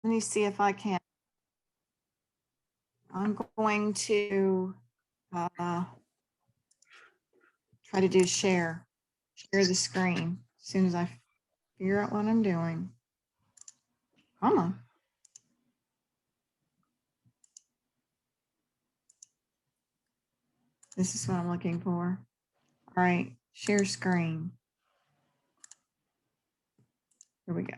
Let me see if I can. I'm going to try to do share the screen as soon as I figure out what I'm doing. Come on. This is what I'm looking for. All right, share screen. Here we go.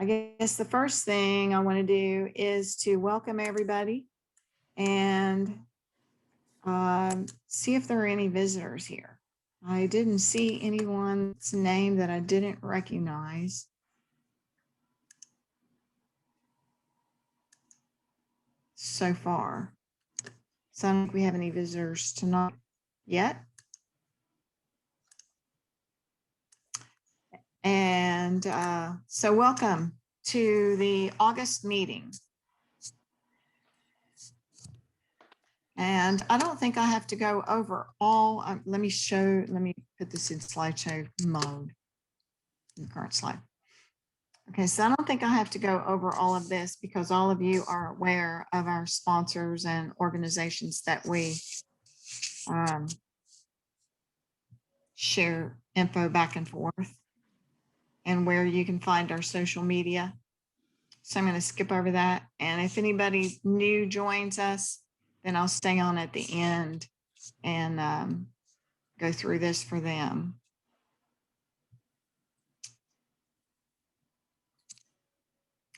I guess the first thing I want to do is to welcome everybody and see if there are any visitors here. I didn't see anyone's name that I didn't recognize. So far. So I don't think we have any visitors tonight yet. And so welcome to the August meeting. And I don't think I have to go over all, let me put this in slideshow mode, in the current slide. Okay, so I don't think I have to go over all of this because all of you are aware of our sponsors and organizations that we share info back and forth, and where you can find our social media. So I'm going to skip over that. And if anybody new joins us, then I'll stay on at the end and go through this for them.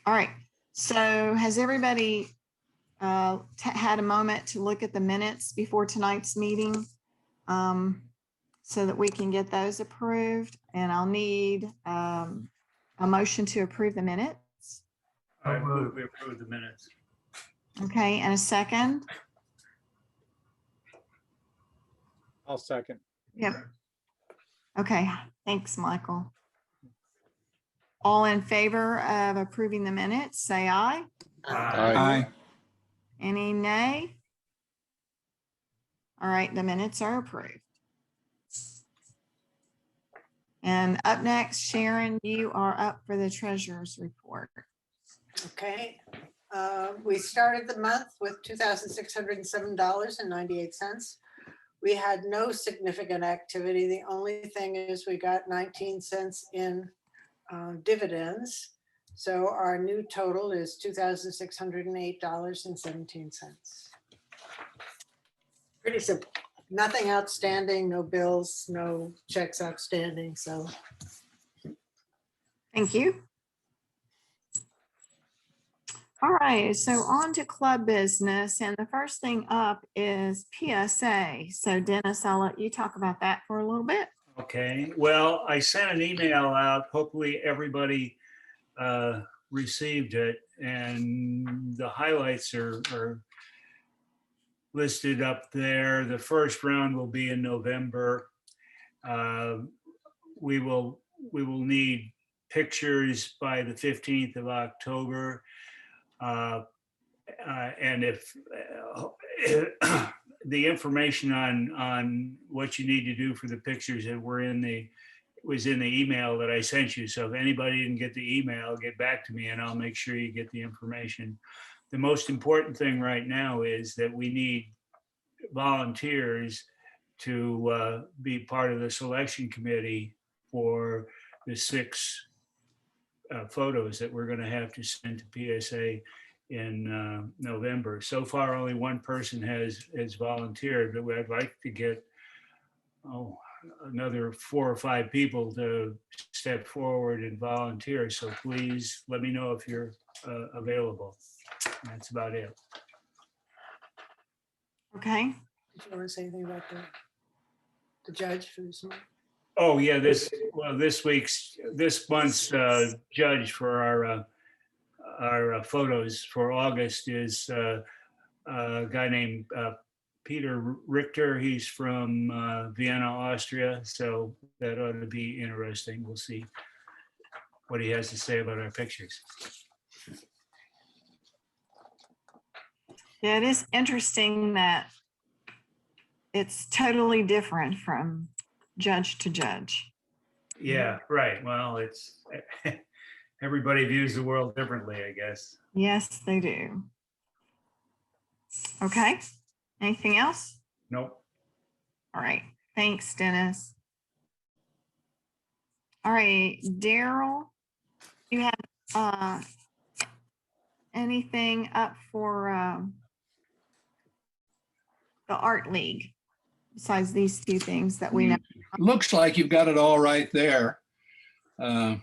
All right. So has everybody had a moment to look at the minutes before tonight's meeting so that we can get those approved? And I'll need a motion to approve the minutes. I move we approve the minutes. Okay, and a second? I'll second. Yep. Okay, thanks, Michael. All in favor of approving the minutes, say aye. Aye. Any nay? All right, the minutes are approved. And up next, Sharon, you are up for the treasurer's report. Okay, we started the month with $2,607.98. We had no significant activity. The only thing is we got 19 cents in dividends. So our new total is $2,608.17. Pretty simple. Nothing outstanding, no bills, no checks outstanding. So Thank you. All right, so on to club business. And the first thing up is PSA. So Dennis, I'll let you talk about that for a little bit. Okay, well, I sent an email out. Hopefully everybody received it, and the highlights are listed up there. The first round will be in November. We will need pictures by the 15th of October. And if the information on what you need to do for the pictures that was in the email that I sent you. So if anybody didn't get the email, get back to me and I'll make sure you get the information. The most important thing right now is that we need volunteers to be part of the selection committee for the 6 photos that we're going to have to send to PSA in November. So far, only one person has volunteered, but I'd like to get another 4 or 5 people to step forward and volunteer. So please let me know if you're available. That's about it. Okay. did you want to say anything about the judge for this month? Oh yeah, this month's judge for our photos for August is a guy named Peter Richter. He's from Vienna, Austria. So that ought to be interesting. We'll see what he has to say about our pictures. Yeah, it is interesting that it's totally different from judge to judge. Yeah, right. Well, Everybody views the world differently, I guess. Yes, they do. Okay, anything else? Nope. All right, thanks, Dennis. All right, Daryl, you have anything up for the Art League besides these two things that we know? Looks like you've got it all right there. The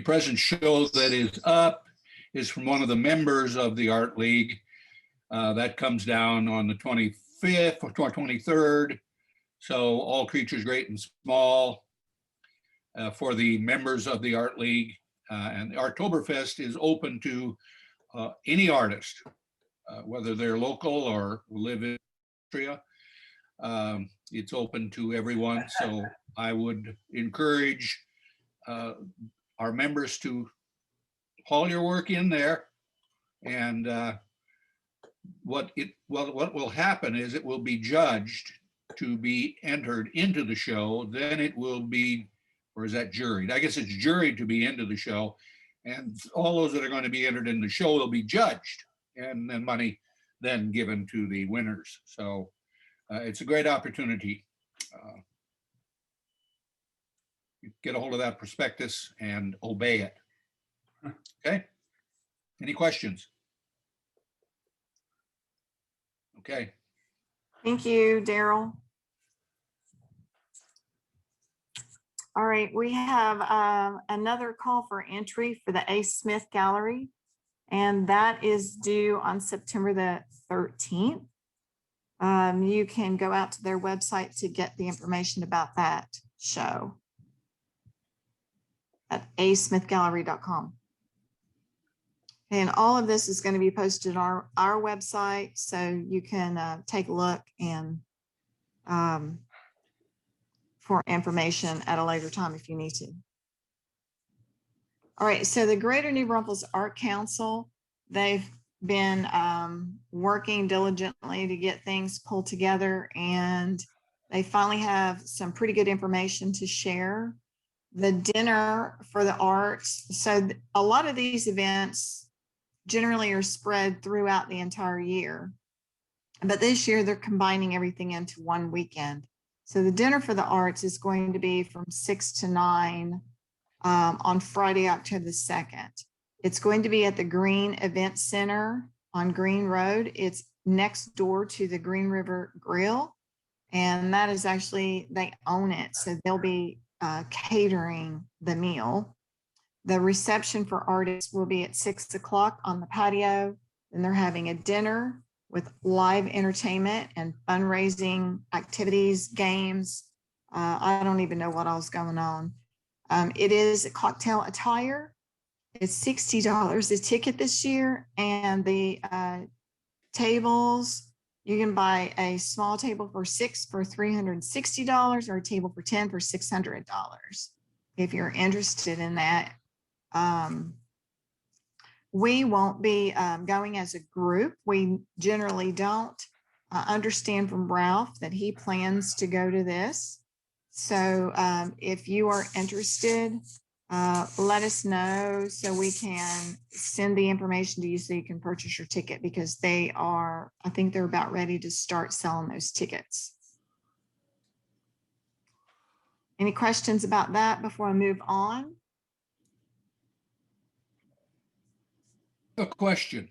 present show that is up is from one of the members of the Art League. That comes down on the 25th or 23rd. So all creatures great and small for the members of the Art League. And the Artoberfest is open to any artist, whether they're local or live in Austria. It's open to everyone. So I would encourage our members to haul your work in there. And what will happen is it will be judged to be entered into the show. Then it will be, or is that juried? I guess it's juried to be into the show. And all those that are going to be entered in the show will be judged, and then money then given to the winners. So it's a great opportunity. Get a hold of that prospectus and obey it. Okay. Any questions? Okay. Thank you, Daryl. All right, we have another call for entry for the A. Smith Gallery, and that is due on September the 13th. You can go out to their website to get the information about that show at asmithgallery.com. And all of this is going to be posted on our website, so you can take a look and for information at a later time if you need to. All right, so the Greater New Braunfels Art Council, they've been working diligently to get things pulled together, and they finally have some pretty good information to share. The dinner for the arts, so a lot of these events generally are spread throughout the entire year, but this year they're combining everything into one weekend. So the dinner for the arts is going to be from 6 to 9 on Friday, October the 2nd. It's going to be at the Green Event Center on Green Road. It's next door to the Green River Grill, and that is actually, they own it. So they'll be catering the meal. The reception for artists will be at 6 o'clock on the patio. And they're having a dinner with live entertainment and fundraising activities, games. I don't even know what else is going on. It is a cocktail attire. It's $60 a ticket this year. And the tables, you can buy a small table for 6 for $360 or a table for 10 for $600 if you're interested in that. We won't be going as a group. We generally don't understand from Ralph that he plans to go to this. So if you are interested, let us know so we can send the information to you so you can purchase your ticket, because they are, I think they're about ready to start selling those tickets. Any questions about that before I move on? A question.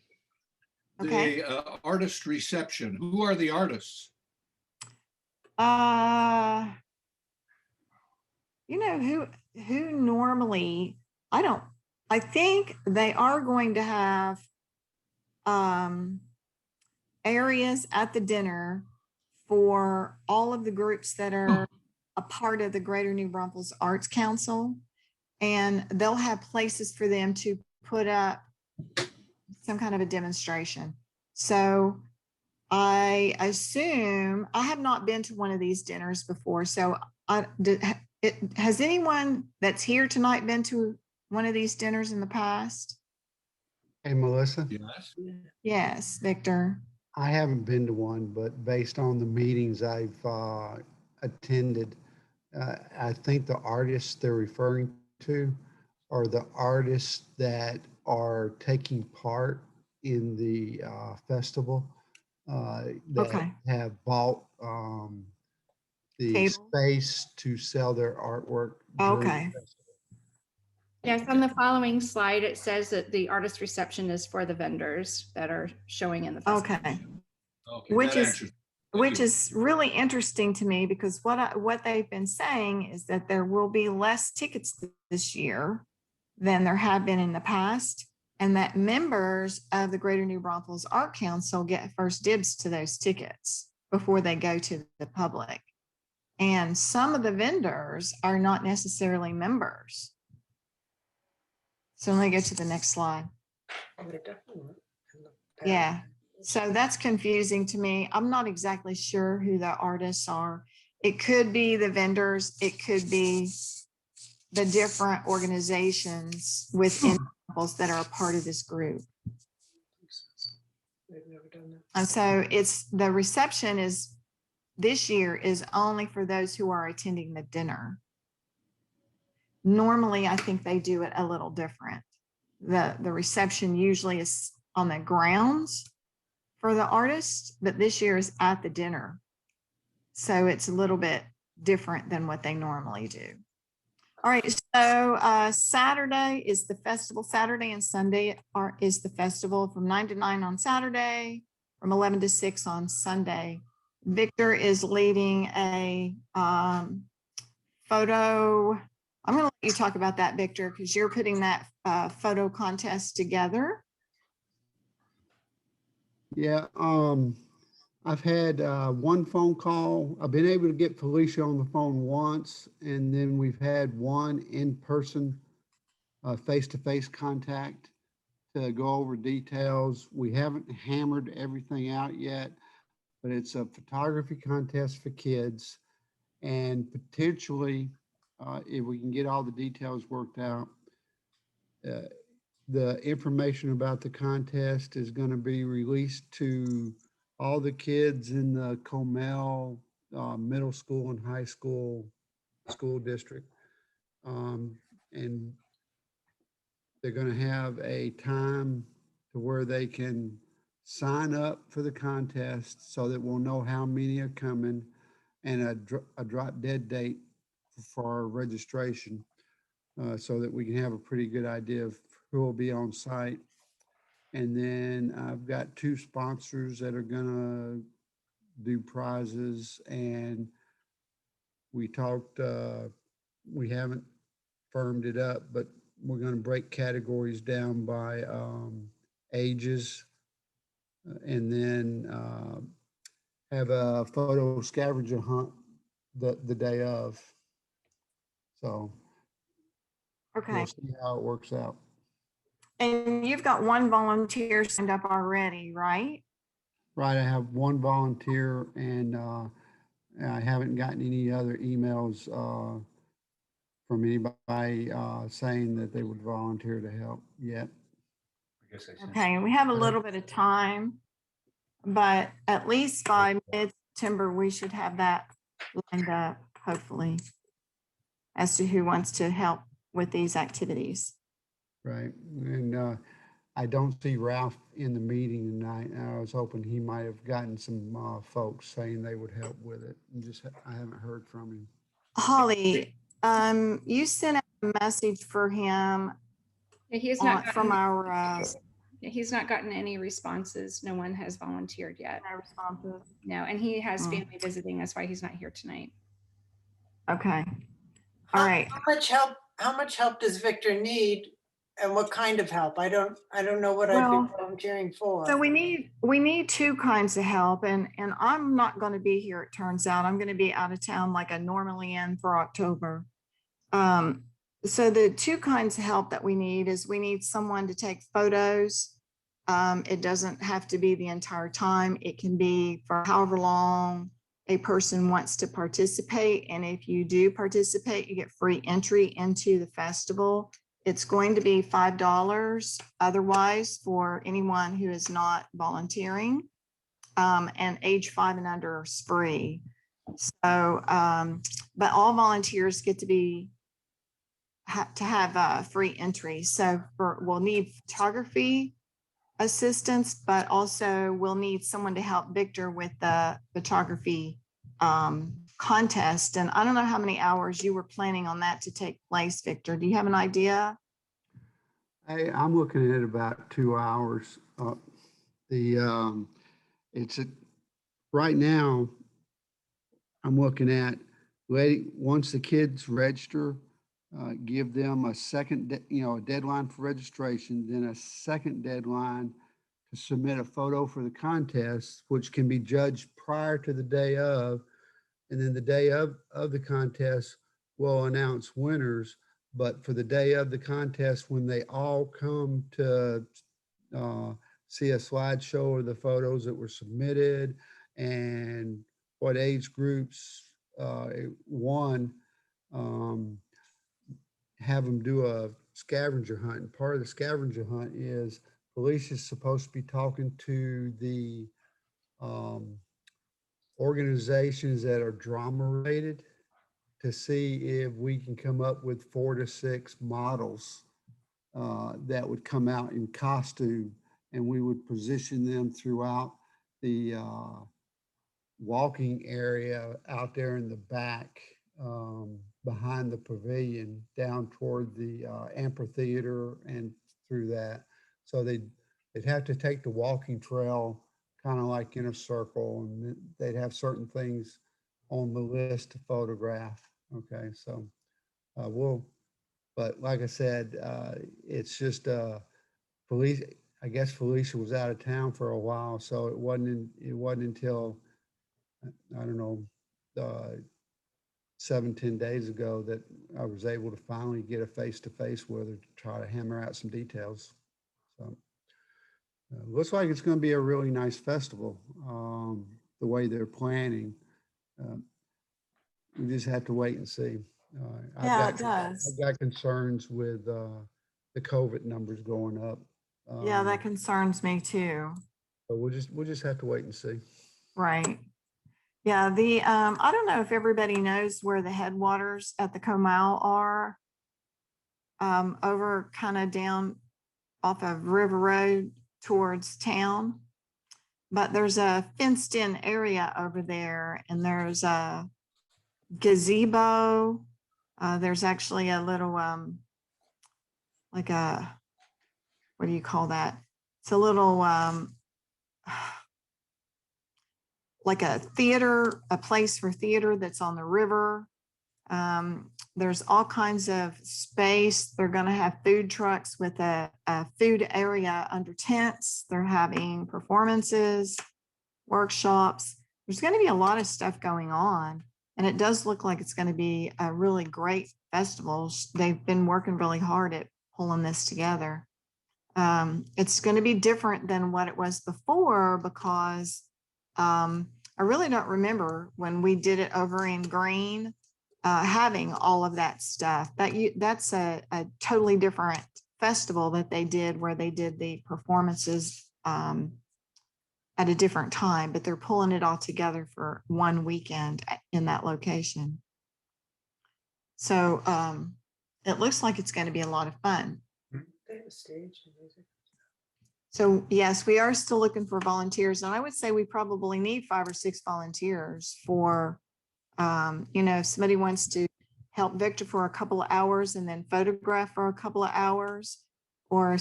Okay. The artist reception, who are the artists? You know who normally, I think they are going to have areas at the dinner for all of the groups that are a part of the Greater New Braunfels Arts Council, and they'll have places for them to put up some kind of a demonstration. So I assume, I have not been to one of these dinners before, so has anyone that's here tonight been to one of these dinners in the past? Hey, Melissa, Yes. Yes, Victor. I haven't been to one, but based on the meetings I've attended, I think the artists they're referring to are the artists that are taking part in the festival that Okay. have bought the Table. space to sell their artwork. during the Okay. festival. Yes, on the following slide, it says that the artist reception is for the vendors that are showing in the festival. Okay. Okay, Which that is- answers- Which is really interesting to me because what they've been saying is that there will be less tickets this year than there have been in the past, and that members of the Greater New Braunfels Art Council get first dibs to those tickets before they go to the public. And some of the vendors are not necessarily members. So let me go to the next slide. Yeah, so that's confusing to me. I'm not exactly sure who the artists are. It could be the vendors, it could be the different organizations within Braunfels that are a part of this group. And so it's, the reception is, this year is only for those who are attending the dinner. Normally, I think they do it a little different. The reception usually is on the grounds for the artist, but this year is at the dinner. So it's a little bit different than what they normally do. All right, so Saturday is the festival. Saturday and Sunday is the festival from 9 to 9 on Saturday, from 11 to 6 on Sunday. Victor is leading a photo. I'm going to let you talk about that, Victor, because you're putting that photo contest together. Yeah, I've had one phone call. I've been able to get Felicia on the phone once, and then we've had one in-person, face-to-face contact to go over details. We haven't hammered everything out yet, but it's a photography contest for kids. And potentially, if we can get all the details worked out, the information about the contest is going to be released to all the kids in the Comel middle school and high school district. And they're going to have a time to where they can sign up for the contest so that we'll know how many are coming, and a drop dead date for our registration, so that we can have a pretty good idea of who will be on site. And then I've got 2 sponsors that are gonna do prizes, and we talked, we haven't firmed it up, but we're gonna break categories down by ages, and then have a photo scavenger hunt the day of. So Okay. we'll see how it works out. And you've got one volunteer signed up already, right? Right, I have one volunteer, and I haven't gotten any other emails from anybody saying that they would volunteer to help yet. I guess I sent Okay, and we have a little bit of time, but at least by mid-September, we should have that lined up, hopefully, as to who wants to help with these activities. Right, and I don't see Ralph in the meeting tonight. And I was hoping he might have gotten some folks saying they would help with it, and just I haven't heard from him. Holly, you sent out a message for him Yeah, he has not from gotten, our he's not gotten any responses. No one has volunteered yet. responses. No, and he has Hmm. family visiting. That's why he's not here tonight. Okay, all right. How much help does Victor need, and what kind of help? I don't know what I'd Well, be volunteering for. So we need 2 kinds of help, and I'm not going to be here, it turns out. I'm going to be out of town like I normally am for October. So the 2 kinds of help that we need is we need someone to take photos. It doesn't have to be the entire time. It can be for however long a person wants to participate. And if you do participate, you get free entry into the festival. It's going to be $5 otherwise for anyone who is not volunteering. And age 5 and under is free. So, but all volunteers get to to have free entry. So we'll need photography assistance, but also we'll need someone to help Victor with the photography contest. And I don't know how many hours you were planning on that to take place, Victor. Do you have an idea? I'm looking at about 2 hours. Right now, I'm looking at once the kids register, give them a a deadline for registration, then a second deadline to submit a photo for the contest, which can be judged prior to the day of. And then the day of the contest, we'll announce winners. But for the day of the contest, when they all come to see a slideshow of the photos that were submitted and what age groups won, have them do a scavenger hunt. And part of the scavenger hunt is police is supposed to be talking to the organizations that are drama related to see if we can come up with 4 to 6 models that would come out in costume, and we would position them throughout the walking area out there in the back behind the pavilion down toward the amphitheater and through that. So they'd have to take the walking trail kind of like in a circle, and they'd have certain things on the list to photograph. Okay, so but like I said, it's just police. I guess Felicia was out of town for a while, so it wasn't until I don't know 7-10 days ago that I was able to finally get a face-to-face with her to try to hammer out some details. So looks like it's going to be a really nice festival. The way they're planning, we just have to wait and see. It does. I've got concerns with the COVID numbers going up. Yeah, that concerns me too. But we'll just have to wait and see. Right. Yeah, I don't know if everybody knows where the headwaters at the Comal are. Over kind of down off of River Road towards town. But there's a fenced in area over there, and there's a gazebo. There's actually a little like a, what do you call that? It's a little like a theater, a place for theater that's on the river. There's all kinds of space. They're going to have food trucks with a food area under tents. They're having performances, workshops. There's going to be a lot of stuff going on. And it does look like it's going to be a really great festival. They've been working really hard at pulling this together. It's going to be different than what it was before because I really don't remember when we did it over in Green, having all of that stuff. That's a totally different festival that they did where they did the performances at a different time, but they're pulling it all together for one weekend in that location. So it looks like it's going to be a lot of fun. They have a stage and music. So yes, we are still looking for volunteers, and I would say we probably need 5 or 6 volunteers for, if somebody wants to help Victor for a couple of hours and then photograph for a couple of hours, or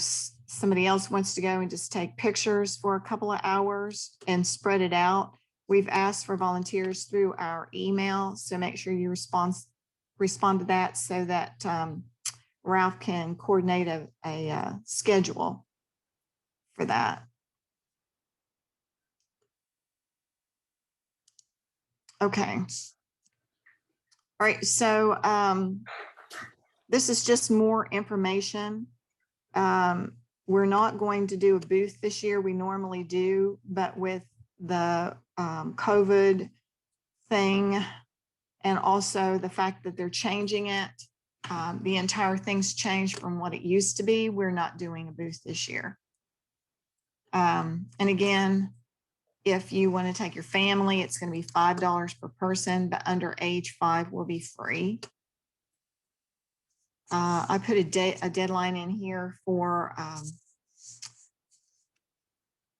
somebody else wants to go and just take pictures for a couple of hours and spread it out. We've asked for volunteers through our email, so make sure you respond to that so that Ralph can coordinate a schedule for that. Okay. All right, so this is just more information. We're not going to do a booth this year. We normally do, but with the COVID thing, and also the fact that they're changing it, the entire thing's changed from what it used to be. We're not doing a booth this year. And again, if you want to take your family, it's going to be $5 per person, but under age 5 will be free. I put a deadline in here for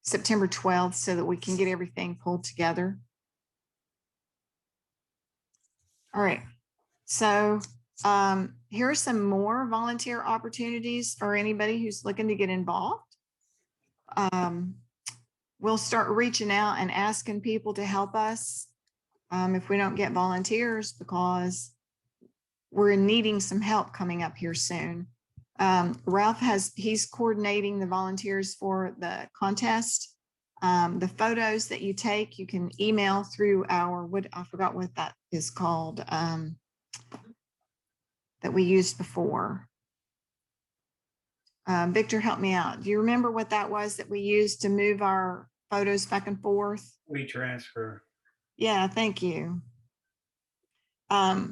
September 12th so that we can get everything pulled together. All right, so here are some more volunteer opportunities for anybody who's looking to get involved. We'll start reaching out and asking people to help us if we don't get volunteers, because we're needing some help coming up here soon. Ralph he's coordinating the volunteers for the contest. The photos that you take, you can email through our, I forgot what that is called, that we used before. Victor, help me out. Do you remember what that was that we used to move our photos back and forth? We transfer. Yeah, thank you.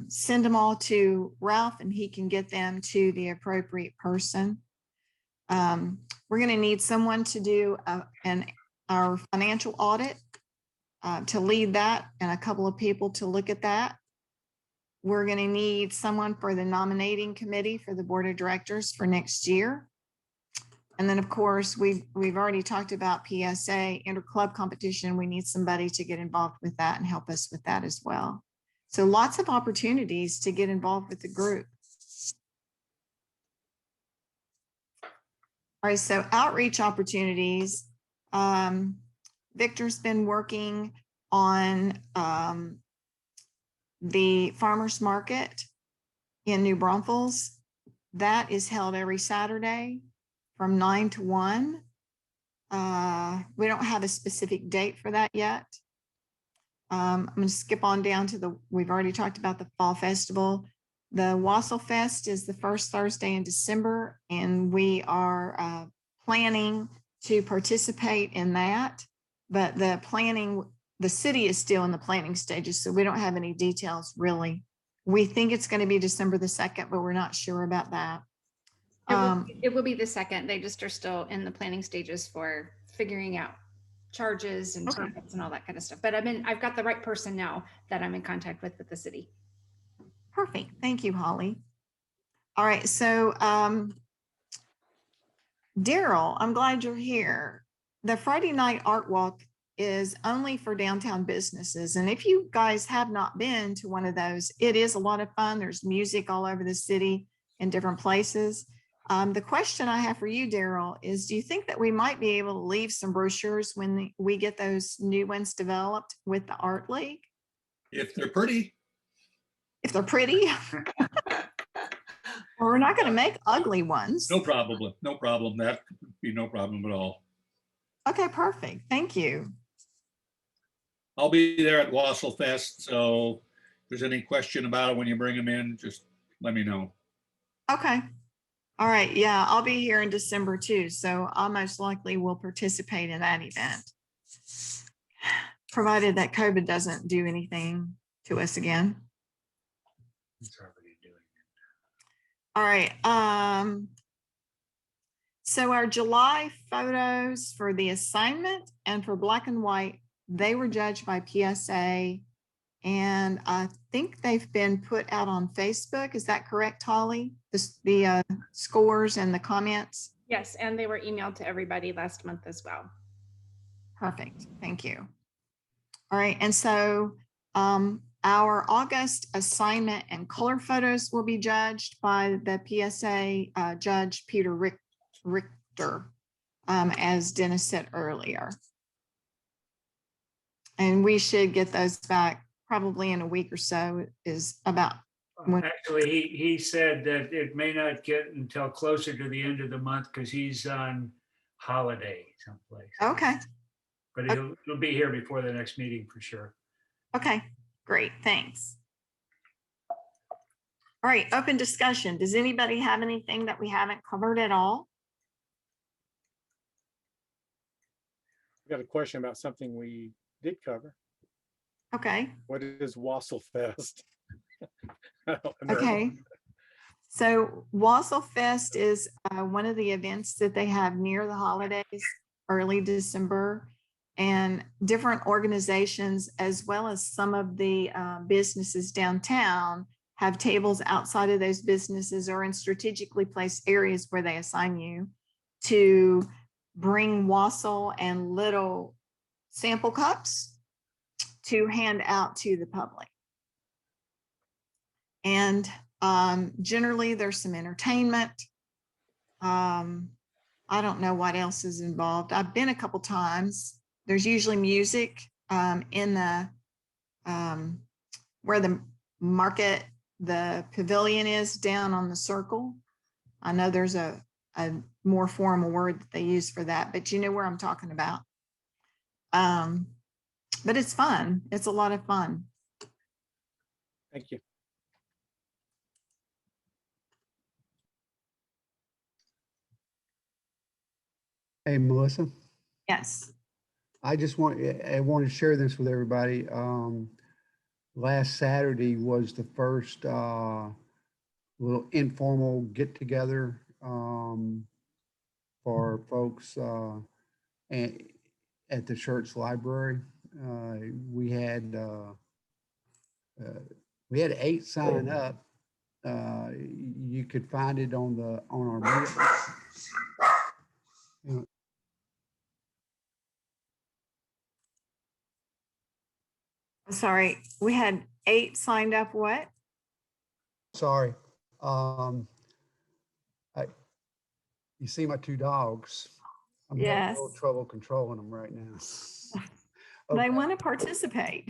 Send them all to Ralph and he can get them to the appropriate person. We're going to need someone to do our financial audit, to lead that, and a couple of people to look at that. We're going to need someone for the nominating committee for the board of directors for next year. And then, of course, we've already talked about PSA, interclub competition. We need somebody to get involved with that and help us with that as well. So lots of opportunities to get involved with the group. All right, so outreach opportunities. Victor's been working on the farmers market in New Braunfels. That is held every Saturday from 9 to 1. We don't have a specific date for that yet. I'm going to skip on down to we've already talked about the fall festival. The Wassail Fest is the first Thursday in December, and we are planning to participate in that. But the city is still in the planning stages, so we don't have any details really. We think it's going to be December the 2nd, but we're not sure about that. It will be the 2nd. They just are still in the planning stages for figuring out charges and permits and all that kind of stuff. But I've got the right person now that I'm in contact with the city. Perfect. Thank you, Holly. All right. So Daryl, I'm glad you're here. The Friday night art walk is only for downtown businesses. And if you guys have not been to one of those, it is a lot of fun. There's music all over the city in different places. The question I have for you, Daryl, is do you think that we might be able to leave some brochures when we get those new ones developed with the Art League? If they're pretty. If they're pretty? Well, we're not going to make ugly ones. No problem. No problem. That would be no problem at all. Okay, perfect. Thank you. I'll be there at Wassail Fest. So if there's any question about it when you bring them in, just let me know. Okay. All right. Yeah, I'll be here in December too. So I most likely will participate in that event, provided that COVID doesn't do anything to us again. It's already doing it. All right. So our July photos for the assignment and for black and white, they were judged by PSA. And I think they've been put out on Facebook. Is that correct, Holly? The scores and the comments? Yes, and they were emailed to everybody last month as well. Perfect. Thank you. All right. And so our August assignment and color photos will be judged by the PSA judge, Peter Richter, as Dennis said earlier. And we should get those back probably in a week or so, is about when. Actually, he said that it may not get until closer to the end of the month because he's on holiday someplace. Okay. But he'll be here before the next meeting for sure. Okay, great. Thanks. All right, open discussion. Does anybody have anything that we haven't covered at all? I've got a question about something we did cover. Okay. What is Wassail Fest? Okay. So Wassail Fest is one of the events that they have near the holidays, early December, and different organizations, as well as some of the businesses downtown, have tables outside of those businesses or in strategically placed areas where they assign you to bring wassail and little sample cups to hand out to the public. And generally there's some entertainment. I don't know what else is involved. I've been a couple times. There's usually music in the where the market, the pavilion is down on the circle. I know there's a more formal word that they use for that, but you know where I'm talking about. But it's fun. It's a lot of fun. Thank you. Hey, Melissa, Yes. I want to share this with everybody. Last Saturday was the first little informal get together for folks at the church library. We had 8 sign up. You could find it on our meetup. Sorry, we had 8 signed up. What? Sorry. You see my 2 dogs. I'm having a little Yes. trouble controlling them right now. They Okay. want to participate.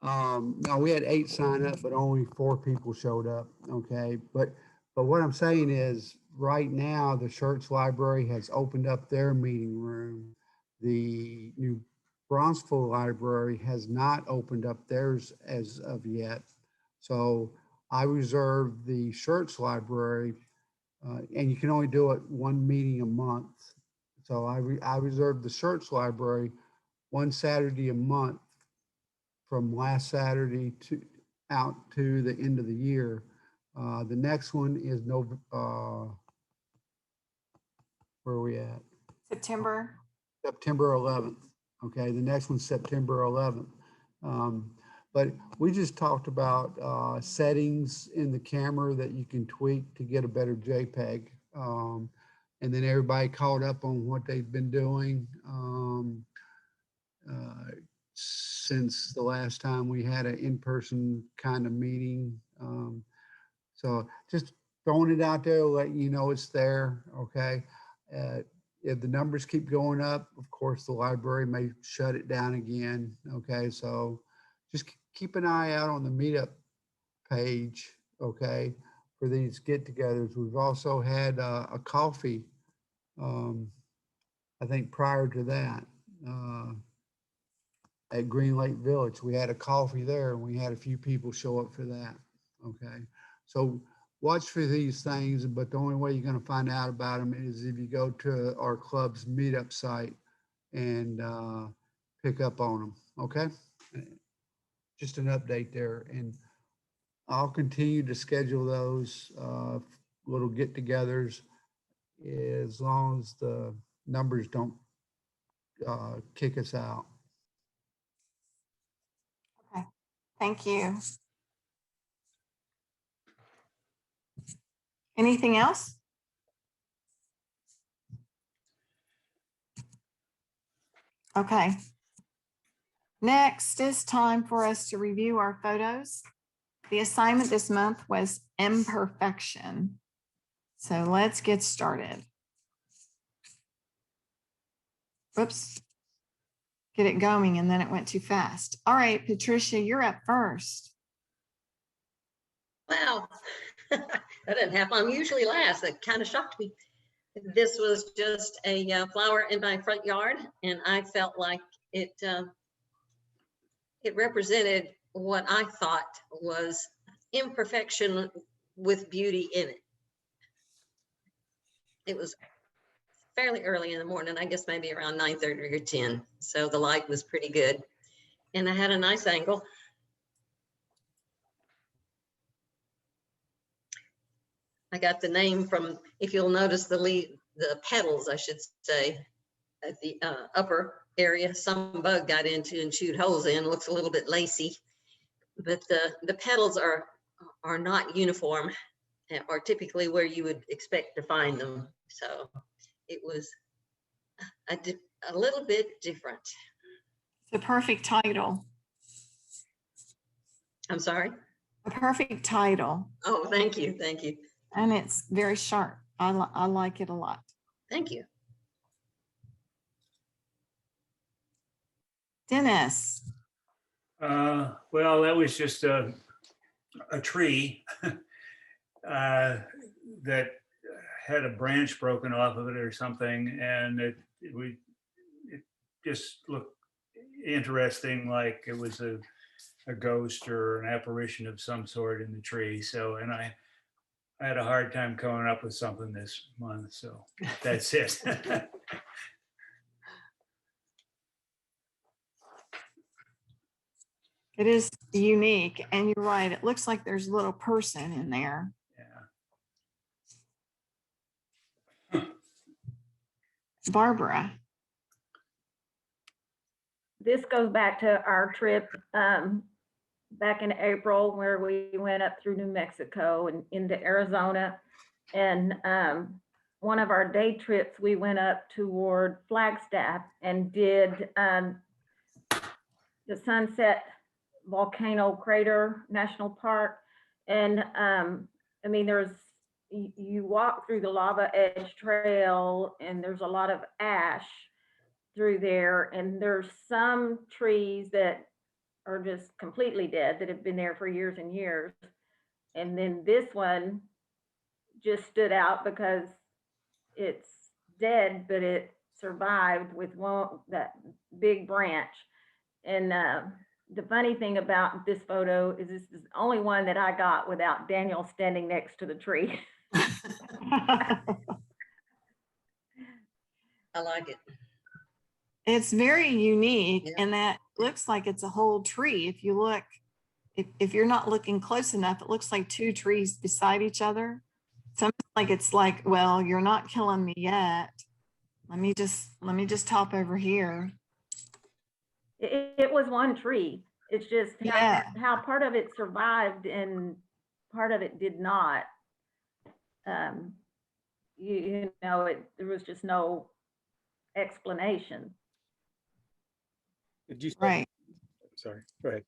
No, we had 8 sign up, but only 4 people showed up. Okay. But what I'm saying is right now, the church library has opened up their meeting room. The new Braunfels library has not opened up theirs as of yet. So I reserved the church library, and you can only do it 1 meeting a month. So I reserved the church library 1 Saturday a month from last Saturday out to the end of the year. The next one is where are we at? September. September 11th. Okay, the next one's September 11th. But we just talked about settings in the camera that you can tweak to get a better JPEG. And then everybody caught up on what they've been doing since the last time we had an in-person kind of meeting. So just throwing it out there, letting you know it's there, okay? If the numbers keep going up, of course, the library may shut it down again, okay? So just keep an eye out on the meetup page, okay, for these get-togethers. We've also had a coffee, I think prior to that, at Green Lake Village. We had a coffee there and we had a few people show up for that, okay? So watch for these things, but the only way you're going to find out about them is if you go to our club's meetup site and pick up on them, okay? Just an update there. And I'll continue to schedule those little get-togethers as long as the numbers don't kick us out. Okay. Thank you. Anything else? Okay. Next, it's time for us to review our photos. The assignment this month was imperfection. So let's get started. Whoops. Get it going and then it went too fast. All right, Patricia, you're up first. Wow, that didn't happen. I'm usually last. That kind of shocked me. This was just a flower in my front yard, and I felt like it represented what I thought was imperfection with beauty in it. It was fairly early in the morning, I guess maybe around 9:30 or 10. So the light was pretty good, and I had a nice angle. I got the name from, if you'll notice the petals, I should say, at the upper area, some bug got into and chewed holes in. Looks a little bit lacy, but the petals are are not uniform or typically where you would expect to find them. So it was a little bit different. It's a perfect title. I'm sorry. A perfect title. Oh, thank you. Thank you. And it's very sharp. I like it a lot. Thank you. Dennis. Well, that was just a tree that had a branch broken off of it or something, and it just looked interesting, like it was a ghost or an apparition of some sort in the tree. So, and I had a hard time coming up with something this month, so that's it. It is unique, and you're right. It looks like there's a little person in there. Yeah. Barbara. This goes back to our trip back in April where we went up through New Mexico and into Arizona. And one of our day trips, we went up toward Flagstaff and did the Sunset Volcano Crater National Park. And I mean, you walk through the lava edge trail and there's a lot of ash through there, and there's some trees that are just completely dead that have been there for years and years. And then this one just stood out because it's dead, but it survived with that big branch. And the funny thing about this photo is this is the only one that I got without Daniel standing next to the tree. I like it. It's very unique, Yeah. and that looks like it's a whole tree. If you look, if you're not looking close enough, it looks like two trees beside each other. So it's like, well, you're not killing me yet. Let me just hop over here. It was one tree. It's just Yeah. how part of it survived and part of it did not. You know, there was just no explanation. Did you say, Right. sorry, go ahead.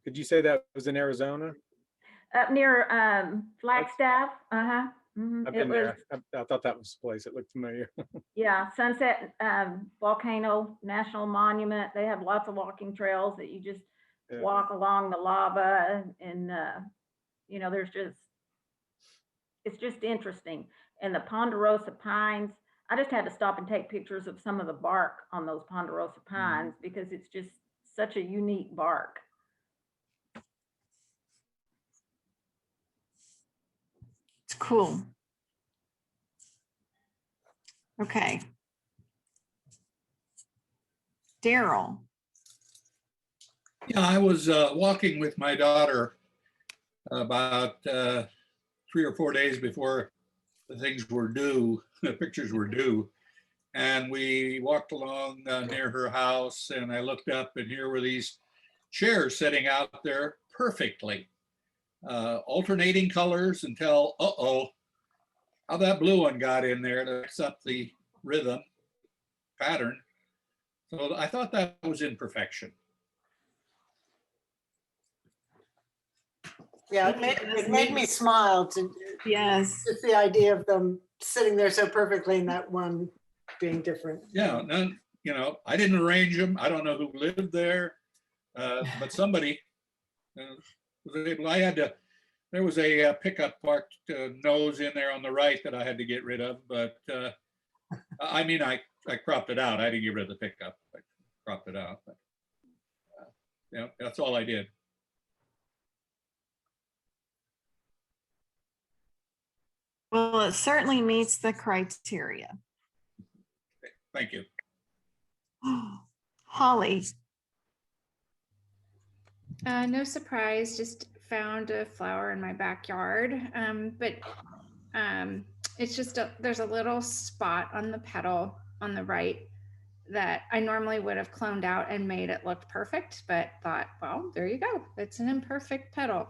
Did you say that was in Arizona? Up near Flagstaff. Uh-huh. I've been there. I thought that was the place. It looked familiar. Yeah, Sunset Volcano National Monument. They have lots of walking trails that you just Yeah. walk along the lava, and you know, it's just interesting. And the ponderosa pines, I just had to stop and take pictures of some of the bark on those ponderosa pines because it's just such a unique bark. It's cool. Okay. Daryl. Yeah, I was walking with my daughter about 3 or 4 days before the things were due, the pictures were due. And we walked along near her house, and I looked up, and here were these chairs sitting out there perfectly, alternating colors until, how that blue one got in there to mix up the rhythm pattern. So I thought that was in perfection. Yeah, it made me smile to Yes. just the idea of them sitting there so perfectly and that one being different. Yeah, none, you know, I didn't arrange them. I don't know who lived there, but somebody was able. I had to. There was a pickup parked nose in there on the right that I had to get rid of, but I mean, I cropped it out. I didn't get rid of the pickup. I cropped it out. But, yeah, that's all I did. Well, it certainly meets the criteria. Thank you. Holly. No surprise, just found a flower in my backyard. But it's just there's a little spot on the petal on the right that I normally would have cloned out and made it look perfect, but thought, well, there you go. It's an imperfect petal.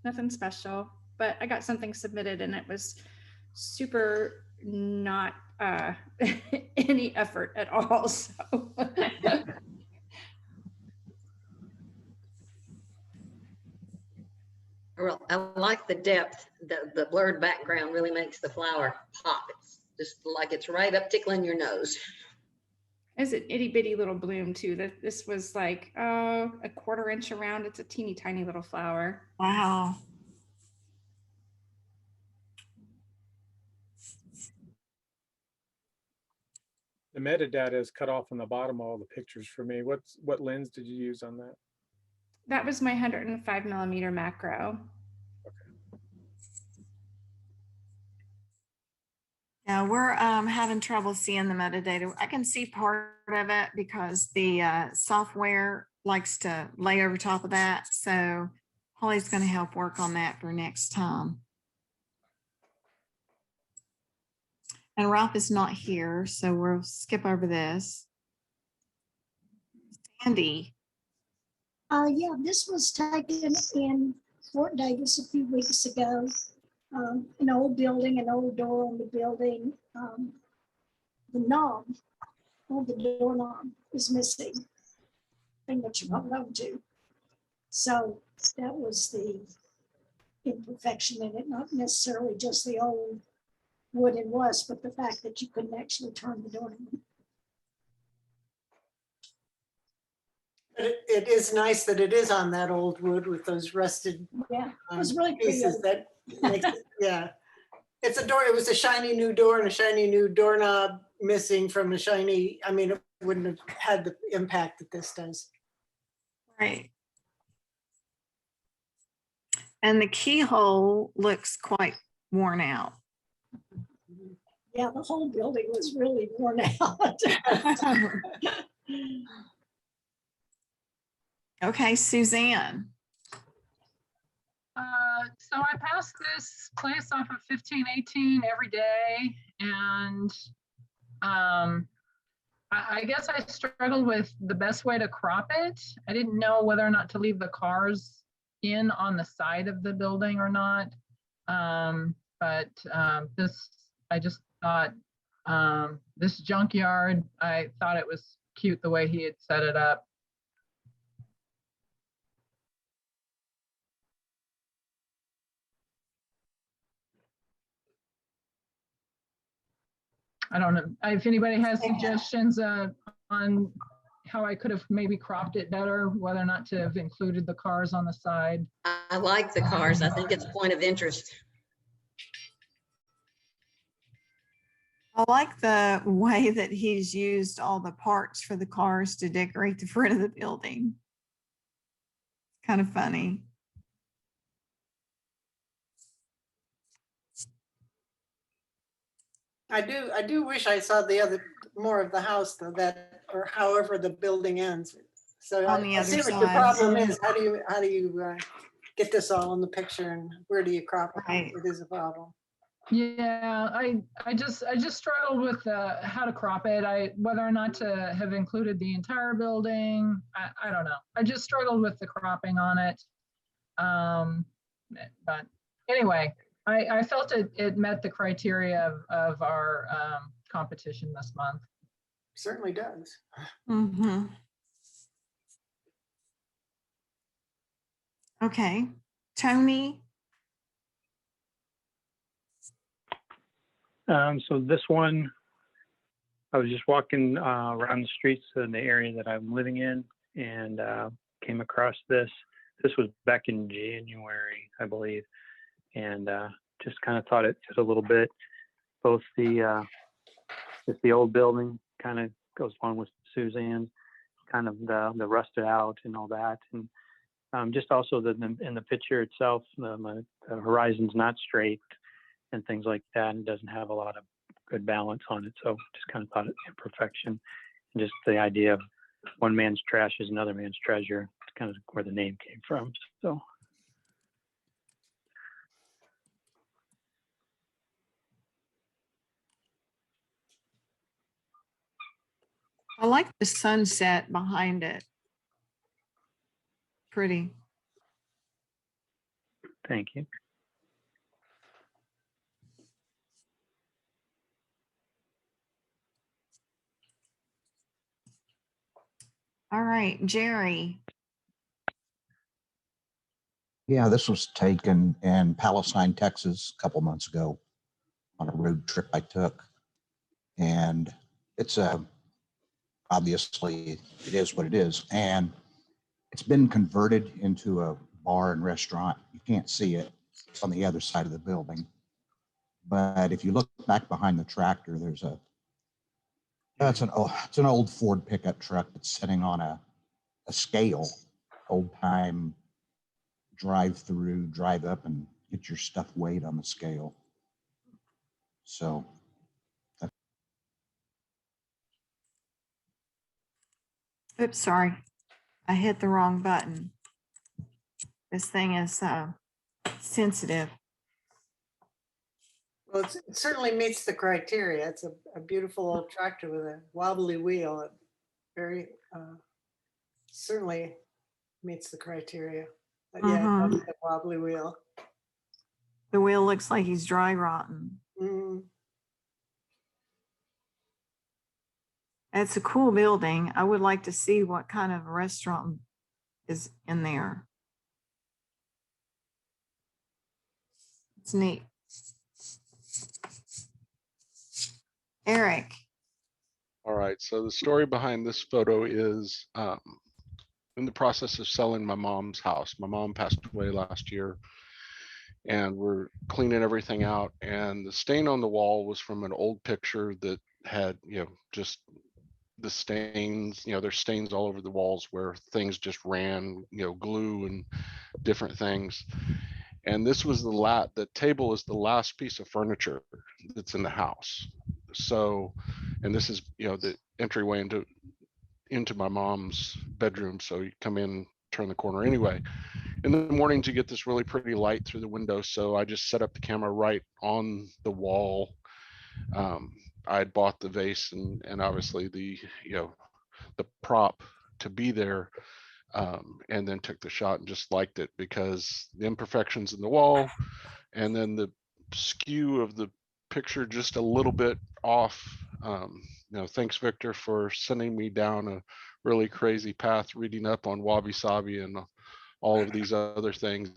Nothing special, but I got something submitted and it was super not any effort at all. So Well, I like the depth. The blurred background really makes the flower pop. It's just like it's right up tickling your nose. it's an itty bitty little bloom too. That this was like a 1/4 inch around. It's a teeny tiny little flower. Wow. The metadata is cut off on the bottom of all the pictures for me. What lens did you use on that? That was my 105mm macro. Yeah, we're having trouble seeing the metadata. I can see part of it because the software likes to lay over top of that. So Holly's going to help work on that for next time. And Ralph is not here, so we'll skip over this. Sandy. Yeah, this was taken in Fort Davis a few weeks ago. An old building, an old door on the building. The knob, or the doorknob is missing. Thing that you hold on to. So that was the imperfection in it, not necessarily just the old wood and rust, but the fact that you couldn't actually turn the doorknob. But it is nice that it is on that old wood with those rusted Yeah, it was really pretty. pieces that makes it, yeah. It's a door, it was a shiny new door and a shiny new doorknob missing from a shiny, I mean, it wouldn't have had the impact that this does. Right. And the keyhole looks quite worn out. Yeah, the whole building was really worn out. Okay, Suzanne. So I pass this place off of 1518 every day, and I guess I struggled with the best way to crop it. I didn't know whether or not to leave the cars in on the side of the building or not. I just thought this junkyard, I thought it was cute the way he had set it up. I don't know if anybody has suggestions on how I could have maybe cropped it better, whether or not to have included the cars on the side. I like the cars. I think it's a point of interest. I like the way that he's used all the parts for the cars to decorate the front of the building. Kind of funny. I do wish I saw the other, more of the house though, that, or however the building ends. So On the I see other what your side. problem is. How do you get this all in the picture and where do you crop it? Right. It is a problem. Yeah, I just struggled with how to crop it. Whether or not to have included the entire building. I don't know. I just struggled with the cropping on it. But anyway, I felt it met the criteria of our competition this month. Certainly does. Mm-hmm. Okay, Tony. So this one, I was just walking around the streets in the area that I'm living in and came across this. This was back in January, I believe, and just kind of thought it fit a little bit. Both just the old building kind of goes along with Suzanne, kind of the rusted out and all that, and just also in the picture itself, the horizon's not straight and things like that, and doesn't have a lot of good balance on it. So just kind of thought it imperfection, and just the idea of one man's trash is another man's treasure. It's kind of where the name came from. So. I like the sunset behind it. Pretty. Thank you. All right, Jerry. Yeah, this was taken in Palestine, Texas, a couple months ago on a road trip I took. And it's obviously it is what it is. And it's been converted into a bar and restaurant. You can't see it. It's on the other side of the building. But if you look back behind the tractor, there's it's an old Ford pickup truck that's sitting on a scale, old time drive through, drive up and get your stuff weighed on the scale. So Oops, sorry. I hit the wrong button. This thing is sensitive. Well, it certainly meets the criteria. It's a beautiful old tractor with a wobbly wheel. It very certainly meets the criteria. But yeah, Mhm. that's the wobbly wheel. The wheel looks like he's dry rotten. Mhm. It's a cool building. I would like to see what kind of restaurant is in there. It's neat. Eric. All right, so the story behind this photo is in the process of selling my mom's house. My mom passed away last year, and we're cleaning everything out. And the stain on the wall was from an old picture that had, just the stains, there's stains all over the walls where things just ran, glue and different things. And this was the table is the last piece of furniture that's in the house. So, and this is, the entryway into my mom's bedroom. So you come in, turn the corner anyway. In the mornings, you get this really pretty light through the window. So I just set up the camera right on the wall. I had bought the vase and obviously the prop to be there. And then took the shot and just liked it because the imperfections in the wall and then the skew of the picture just a little bit off. Thanks Victor for sending me down a really crazy path reading up on wabi sabi and all of these other things.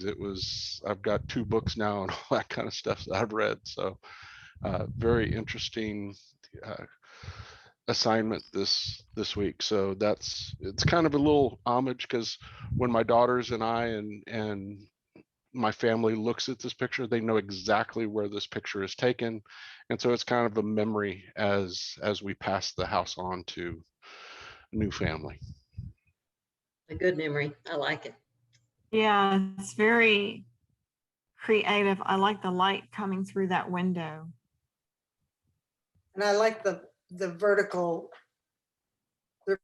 I've got 2 books now and all that kind of stuff that I've read. So very interesting assignment this week. So it's kind of a little homage because when my daughters and I and my family looks at this picture, they know exactly where this picture is taken. And so it's kind of a memory as we pass the house on to a new family. A good memory. I like it. Yeah, it's very creative. I like the light coming through that window. And I like the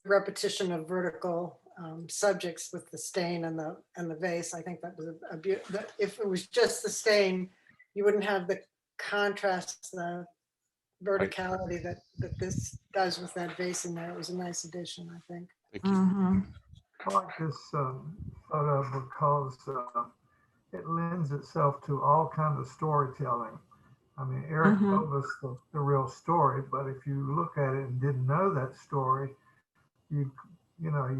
repetition of vertical subjects with the stain and the vase. I think that was if it was just the stain, you wouldn't have the contrast, the verticality that this does with that vase in there. It was a nice addition, I think. Thank you. Mm-hmm. I like this photo because it lends itself to all kinds of storytelling. I mean, Eric told us the real story, but if you look at it and didn't know that story, you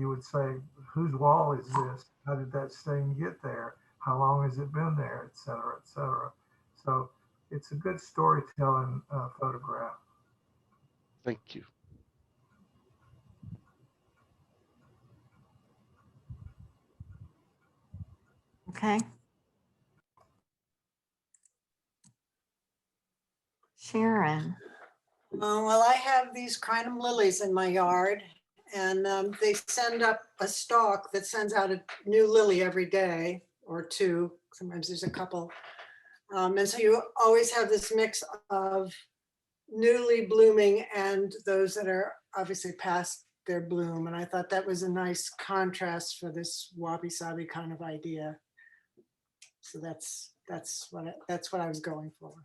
would say, whose wall is this? How did that stain get there? How long has it been there? Et cetera, et cetera. So it's a good storytelling photograph. Thank you. Okay. Sharon. Well, I have these crinum lilies in my yard, and they send up a stalk that sends out a new lily every day or 2. Sometimes there's a couple. And so you always have this mix of newly blooming and those that are obviously past their bloom. And I thought that was a nice contrast for this wabi-sabi kind of idea. So that's what I was going for.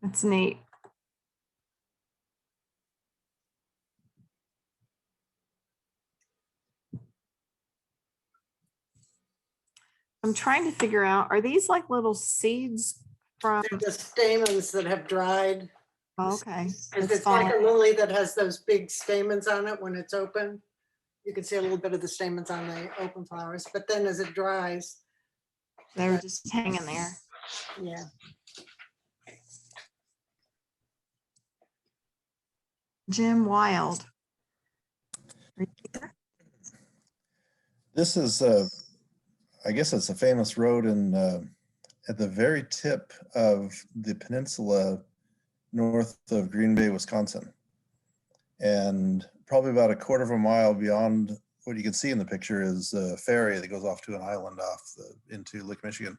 That's neat. I'm trying to figure out, are these like little seeds from, They're the stamens that have dried. oh, okay. It's like a lily that has those big stamens on it when it's open. You can see a little bit of the stamens on the open flowers, but then as it dries, They're just hanging there. yeah. Jim Wild. This is, I guess it's a famous road in, at the very tip of the peninsula north of Green Bay, Wisconsin. And probably about a quarter of a mile beyond what you can see in the picture is a ferry that goes off to an island into Lake Michigan.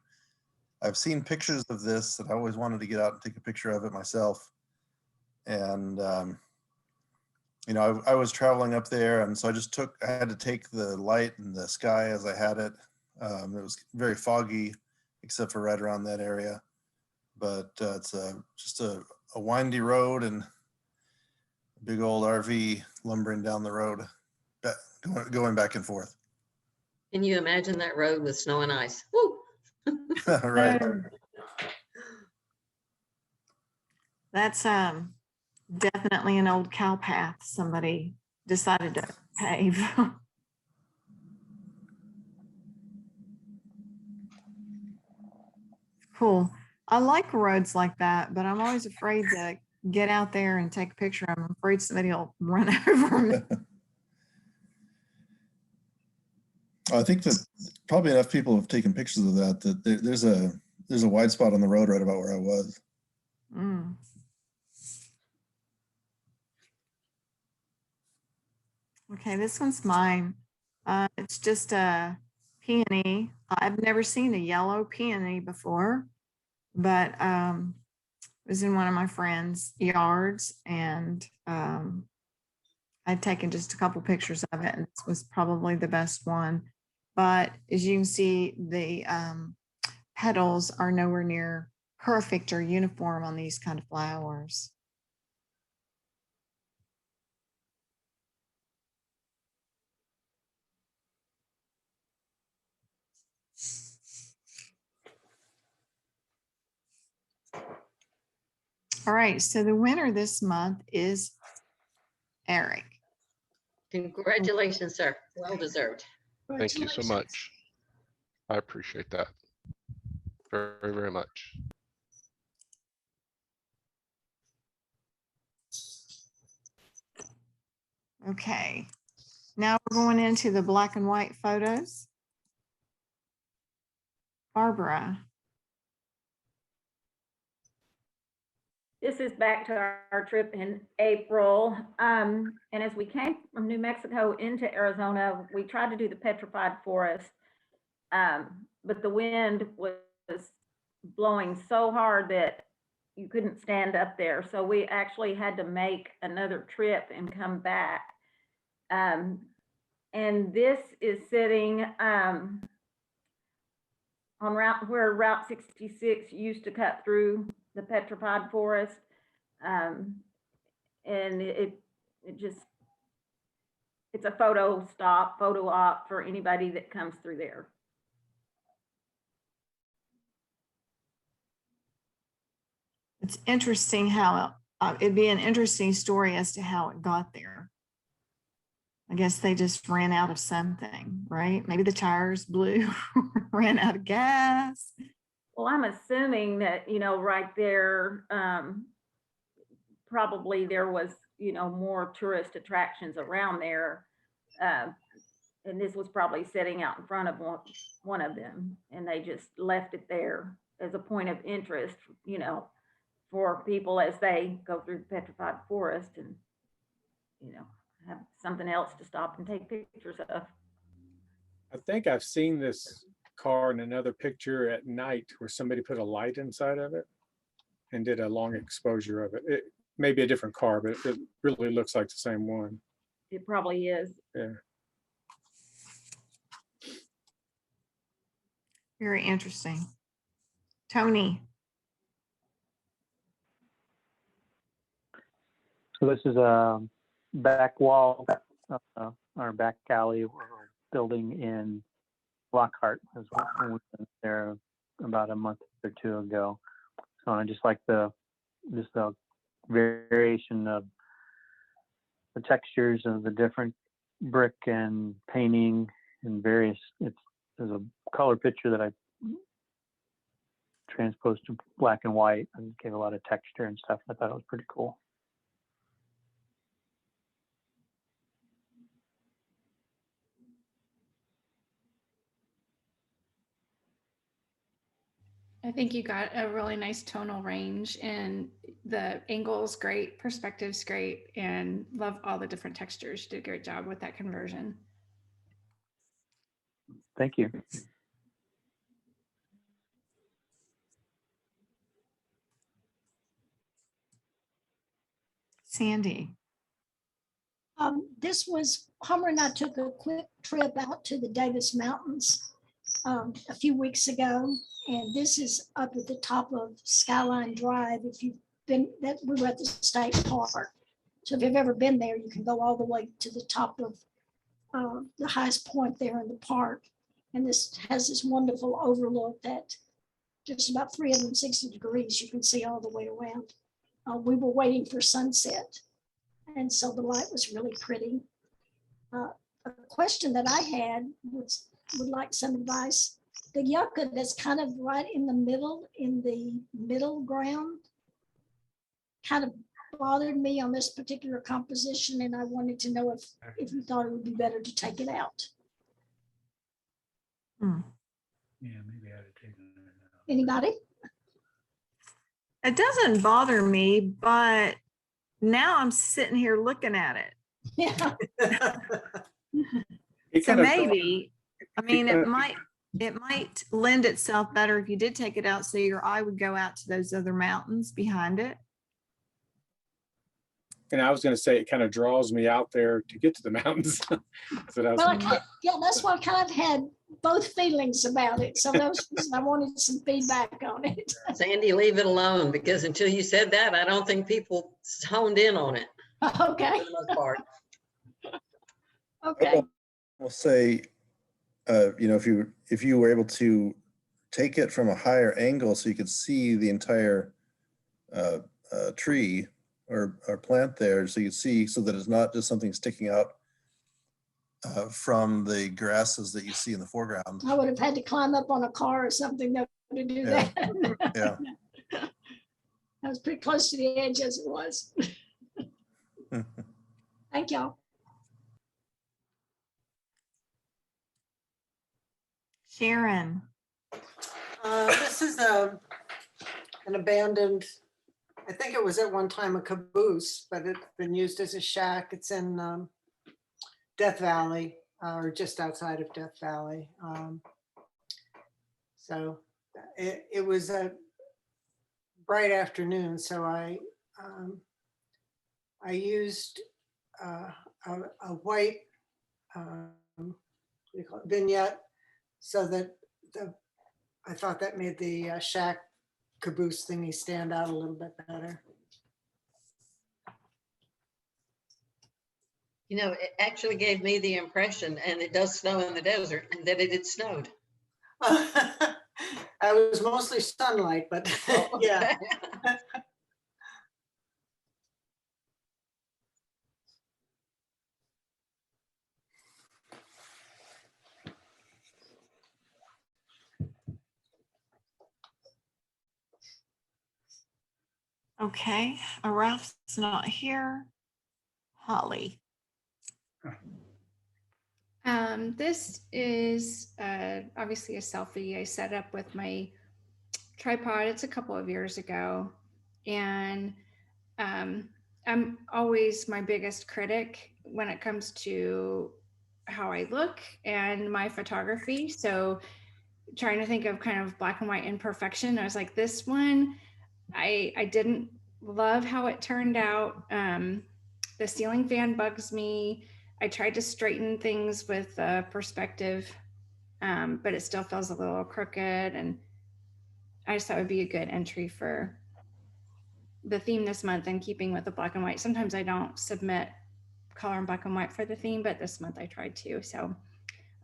I've seen pictures of this and I always wanted to get out and take a picture of it myself. And, you know, I was traveling up there, and so I had to take the light in the sky as I had it. It was very foggy, except for right around that area. But it's just a windy road and a big old RV lumbering down the road, going back and forth. Can you imagine that road with snow and ice? Woo! Right. That's definitely an old cow path somebody decided to pave. Cool. I like roads like that, but I'm always afraid to get out there and take a picture. I'm afraid somebody will run over me. I think that probably enough people have taken pictures of that there's a wide spot on the road right about where I was. Mm. Okay, this one's mine. It's just a peony. I've never seen a yellow peony before, but it was in one of my friends' yards, and I'd taken just a couple pictures of it, and this was probably the best one. But as you can see, the petals are nowhere near perfect or uniform on these kind of flowers. All right, so the winner this month is Eric. Congratulations, sir. Well deserved. Thank you so much. I appreciate that very, very much. Okay, now we're going into the black and white photos. Barbara. This is back to our trip in April. And as we came from New Mexico into Arizona, we tried to do the Petrified Forest. But the wind was blowing so hard that you couldn't stand up there. So we actually had to make another trip and come back. And this is sitting on where Route 66 used to cut through the Petrified Forest. And it's a photo op for anybody that comes through there. It's interesting how it'd be an interesting story as to how it got there. I guess they just ran out of something, right? Maybe the tires blew, ran out of gas. Well, I'm assuming that, right there, probably there was, more tourist attractions around there. And this was probably sitting out in front of one of them, and they just left it there as a point of interest, for people as they go through the Petrified Forest and, have something else to stop and take pictures of. I think I've seen this car in another picture at night where somebody put a light inside of it and did a long exposure of it. It may be a different car, but it really looks like the same one. It probably is. Yeah. Very interesting. Tony. So this is a back wall, or back alley or building in Lockhart. As well. We were there about a month or two ago. So I just like the variation of the textures of the different brick and painting and various. There's a color picture that I transposed to black and white and gave a lot of texture and stuff. I thought it was pretty cool. I think you got a really nice tonal range, and the angle's great, perspective's great, and love all the different textures. You did a great job with that conversion. Thank you. Sandy. This was, Homer and I took a quick trip out to the Davis Mountains a few weeks ago. And this is up at the top of Skyline Drive. If you've been, we were at the state park. So if you've ever been there, you can go all the way to the top of the highest point there in the park. And this has this wonderful overlook that just about 360 degrees, you can see all the way around. We were waiting for sunset. And so the light was really pretty. A question that I had was, would like some advice. The yucca that's kind of right in the middle ground kind of bothered me on this particular composition, and I wanted to know if you thought it would be better to take it out. Yeah, maybe I ought to take it out. Anybody? It doesn't bother me, but now I'm sitting here looking at it. Yeah. So maybe, I mean, it might lend itself better if you did take it out, so your eye would go out to those other mountains behind it. And I was going to say it kind of draws me out there to get to the mountains. Yeah, that's why I kind of had both feelings about it. So I wanted some feedback on it. Sandy, leave it alone, because until you said that, I don't think people honed in on it. Okay. For the most part. Okay. We'll say, if you were able to take it from a higher angle so you could see the entire tree or plant there, so you see, so that it's not just something sticking out from the grasses that you see in the foreground. I would have had to climb up on a car or something to do that. Yeah. I was pretty close to the edge as it was. Thank y'all. Sharon. This is an abandoned, I think it was at one time a caboose, but it's been used as a shack. It's in Death Valley, or just outside of Death Valley. So it was a bright afternoon, so I used a white what do you call it, vignette, so that I thought that made the shack caboose thingy stand out a little bit better. You know, it actually gave me the impression, and it does snow in the desert, and that it had snowed. I was mostly sunlight, but yeah. Okay, Ralph's not here. Holly. This is obviously a selfie I set up with my tripod. It's a couple of years ago, and I'm always my biggest critic when it comes to how I look and my photography. So trying to think of kind of black and white imperfection, I was like, this one, I didn't love how it turned out. The ceiling fan bugs me. I tried to straighten things with perspective, but it still feels a little crooked. And I just thought it would be a good entry for the theme this month in keeping with the black and white. Sometimes I don't submit color and black and white for the theme, but this month I tried to. So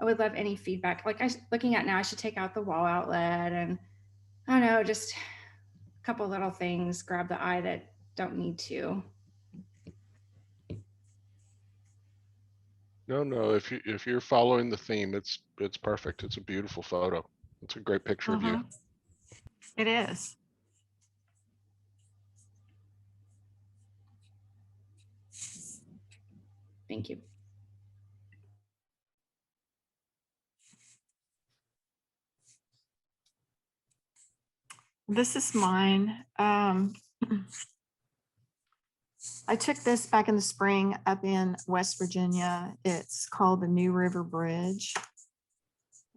I would love any feedback. Like looking at now, I should take out the wall outlet and I don't know, just a couple little things grab the eye that don't need to. No, if you're following the theme, it's perfect. It's a beautiful photo. It's a great picture of you. It is. Thank you. This is mine. I took this back in the spring up in West Virginia. It's called the New River Bridge.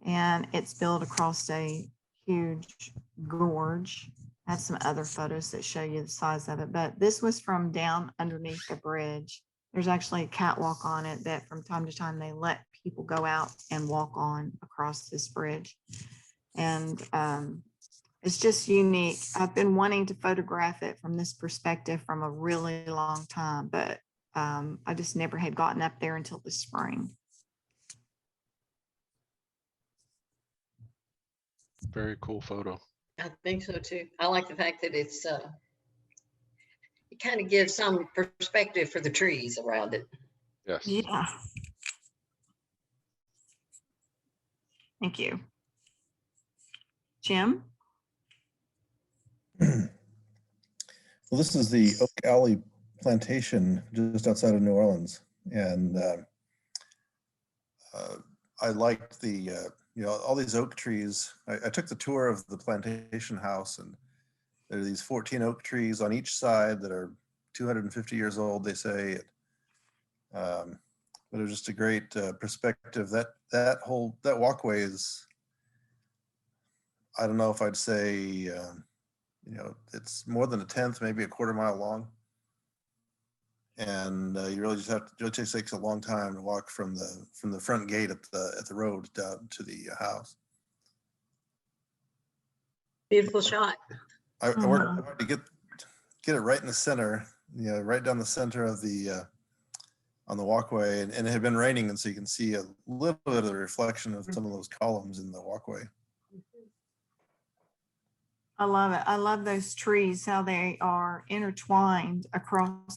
And it's built across a huge gorge. I have some other photos that show you the size of it, but this was from down underneath the bridge. There's actually a catwalk on it that from time to time they let people go out and walk on across this bridge. And it's just unique. I've been wanting to photograph it from this perspective from a really long time, but I just never had gotten up there until this spring. Very cool photo. I think so too. I like the fact that it's it kind of gives some perspective for the trees around it. Yes. Yeah. Thank you. Jim? Well, this is the Oak Alley Plantation just outside of New Orleans. And I liked the, all these oak trees. I took the tour of the plantation house, and there are these 14 oak trees on each side that are 250 years old, they say. But it was just a great perspective. That walkway is, I don't know if I'd say, it's more than a tenth, maybe a quarter mile long. And you really just have to, it just takes a long time to walk from the front gate at the road down to the house. Beautiful shot. I worked hard to get it right in the center, right down the center of the on the walkway, and it had been raining, and so you can see a little bit of the reflection of some of those columns in the walkway. I love it. I love those trees, how they are intertwined across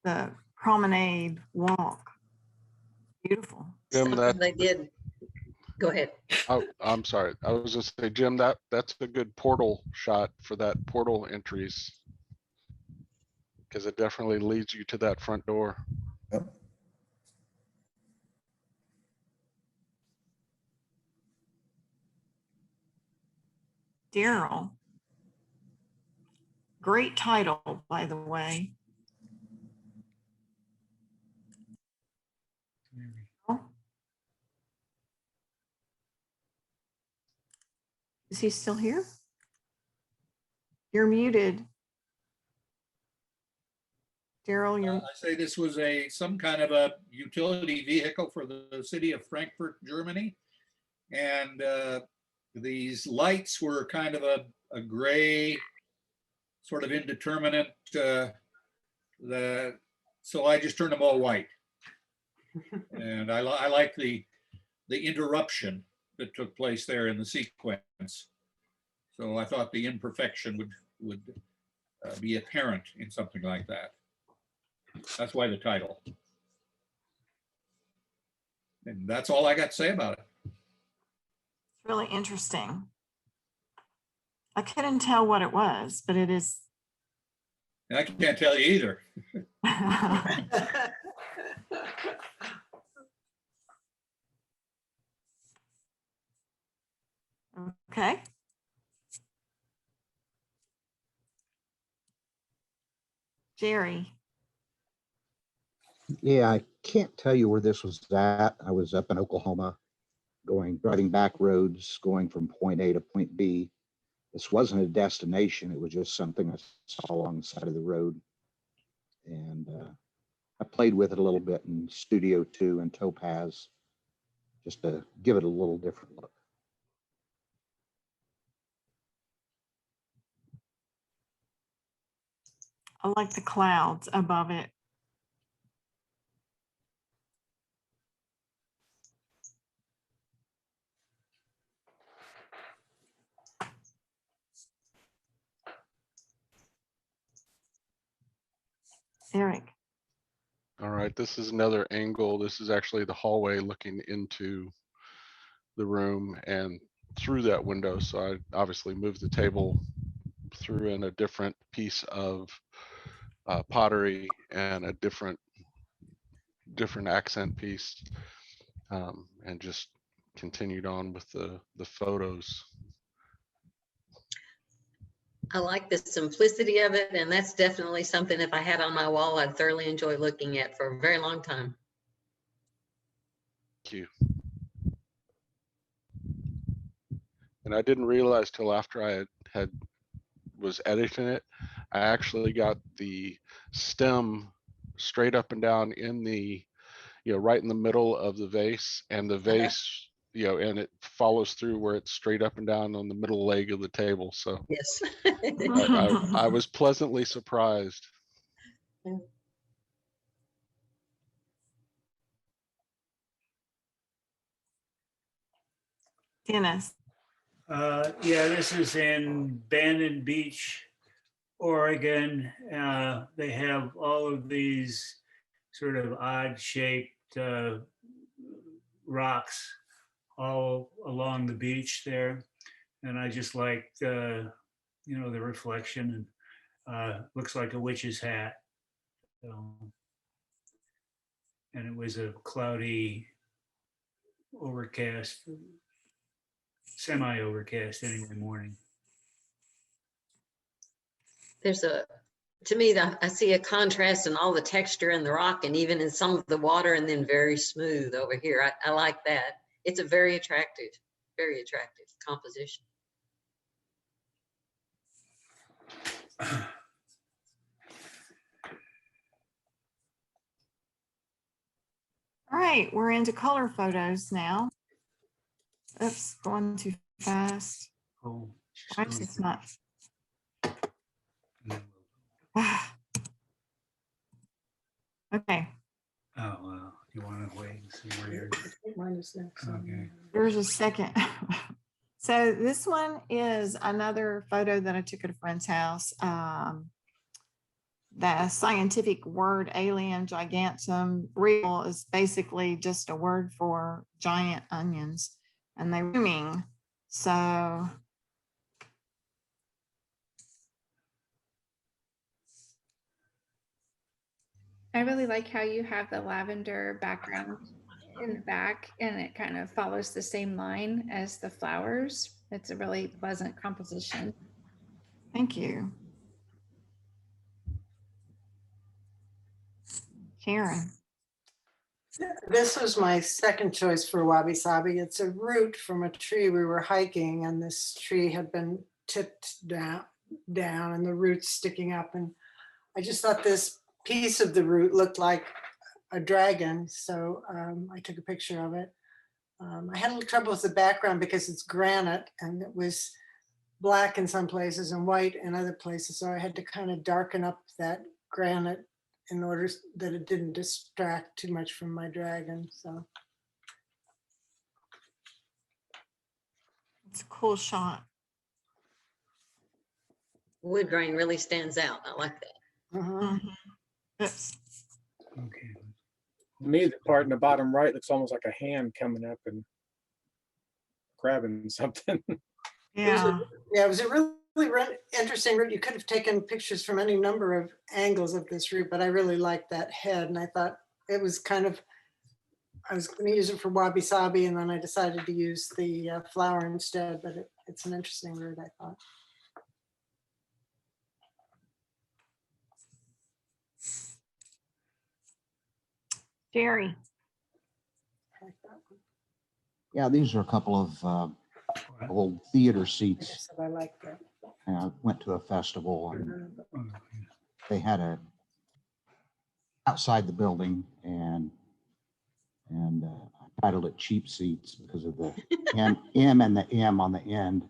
the promenade walk. Beautiful. Jim, Something they did. Go ahead. Oh, I'm sorry. I was just say, Jim, that's a good portal shot for that portal entries, because it definitely leads you to that front door. Yep. Daryl. Great title, by the way. Is he still here? You're muted. Daryl, you're. I say this was some kind of a utility vehicle for the city of Frankfurt, Germany. And these lights were kind of a gray, sort of indeterminate, so I just turned them all white. And I like the interruption that took place there in the sequence. So I thought the imperfection would be apparent in something like that. That's why the title. And that's all I got to say about it. It's really interesting. I couldn't tell what it was, but it is. And I can't tell you either. Okay. Jerry. Yeah, I can't tell you where this was at. I was up in Oklahoma, driving back roads, going from point A to point B. This wasn't a destination. It was just something I saw along the side of the road. And I played with it a little bit in Studio 2 and Topaz, just to give it a little different look. I like the clouds above it. Eric. All right, this is another angle. This is actually the hallway looking into the room and through that window. So I obviously moved the table, threw in a different piece of pottery and a different accent piece, and just continued on with the photos. I like the simplicity of it, and that's definitely something if I had on my wall, I'd thoroughly enjoy looking at for a very long time. Thank you. And I didn't realize till after I was editing it, I actually got the stem straight up and down in the, right in the middle of the vase, and the vase, and it follows through where it's straight up and down on the middle leg of the table. So yes, I was pleasantly surprised. Dennis. Yeah, this is in Bandon Beach, Oregon. They have all of these sort of odd shaped rocks all along the beach there. And I just like the reflection, and looks like a witch's hat. So, and it was a cloudy, overcast, semi-overcast anyway morning. To me, I see a contrast in all the texture in the rock and even in some of the water, and then very smooth over here. I like that. It's a very attractive composition. All right, we're into color photos now. Oops, going too fast. Oh, why is this not? Okay. Oh, wow. You want to wait and see where you're. Mine is next. Okay. There's a second. So this one is another photo that I took at a friend's house. The scientific word alien gigantum real is basically just a word for giant onions, and they're blooming. So I really like how you have the lavender background in the back, and it kind of follows the same line as the flowers. It's a really pleasant composition. thank you. Karen. This was my second choice for wabi sabi. It's a root from a tree we were hiking, and this tree had been tipped down and the roots sticking up. And I just thought this piece of the root looked like a dragon. So I took a picture of it. I had a little trouble with the background because it's granite and it was black in some places and white in other places. So I had to kind of darken up that granite in order that it didn't distract too much from my dragon. So it's a cool shot. Wood grain really stands out. I like that. Oops. Okay. To me, the part in the bottom right looks almost like a hand coming up and grabbing something. Yeah. It was a really interesting route. You could have taken pictures from any number of angles of this route, but I really liked that head, and I thought it was kind of, I was going to use it for wabi sabi, and then I decided to use the flower instead, but it's an interesting route, I thought. Jerry. Yeah, these are a couple of old theater seats. I like that. I went to a festival and they had a outside the building, and I titled it Cheap Seats because of the M and the M on the end.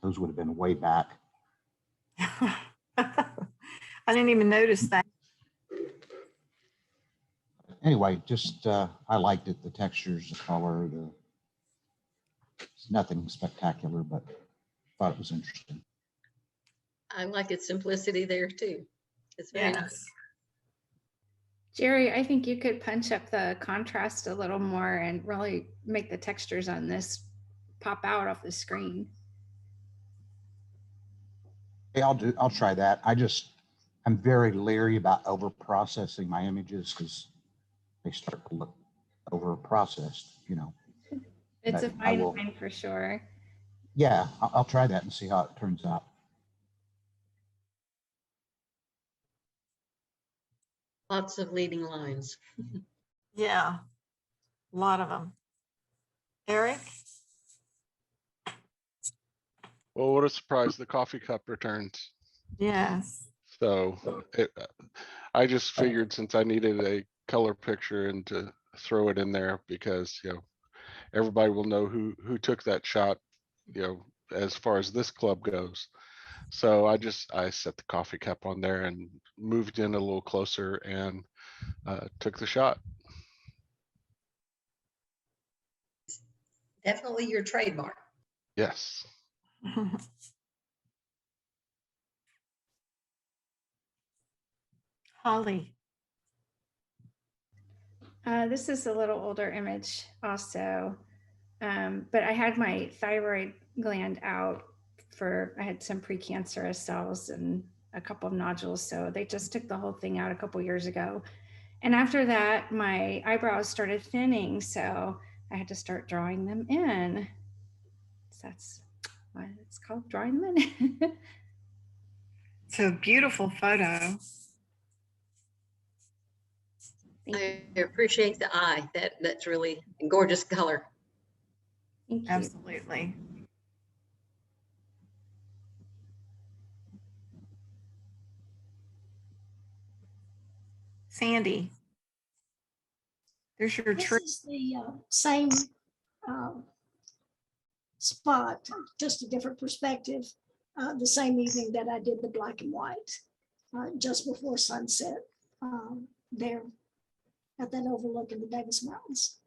Those would have been way back. I didn't even notice that. Anyway, just, I liked it, the textures, the color, it's nothing spectacular, but thought it was interesting. I like its simplicity there too. It's very nice. Yes. Jerry, I think you could punch up the contrast a little more and really make the textures on this pop out off the screen. Hey, I'll try that. I'm very leery about over processing my images because they start to look over processed, you know. It's a But I fine will- line for sure. Yeah, I'll try that and see how it turns out. Lots of leading lines. Yeah, a lot of them. Eric? Well, what a surprise, the coffee cup returns. Yes. So I just figured since I needed a color picture and to throw it in there because, you know, everybody will know who took that shot, you know, as far as this club goes. So I set the coffee cup on there and moved in a little closer and took the shot. Definitely your trademark. Yes. Holly. This is a little older image also, but I had my thyroid gland out I had some precancerous cells and a couple of nodules. So they just took the whole thing out a couple years ago. And after that, my eyebrows started thinning. So I had to start drawing them in. So that's why it's called drawing them in. It's a beautiful photo. I appreciate the eye. That's really gorgeous color. Thank you. Absolutely. Sandy. There's your This tree. is the same spot, just a different perspective. The same evening that I did the black and white, just before sunset, there at that overlook in the Davis Mountains.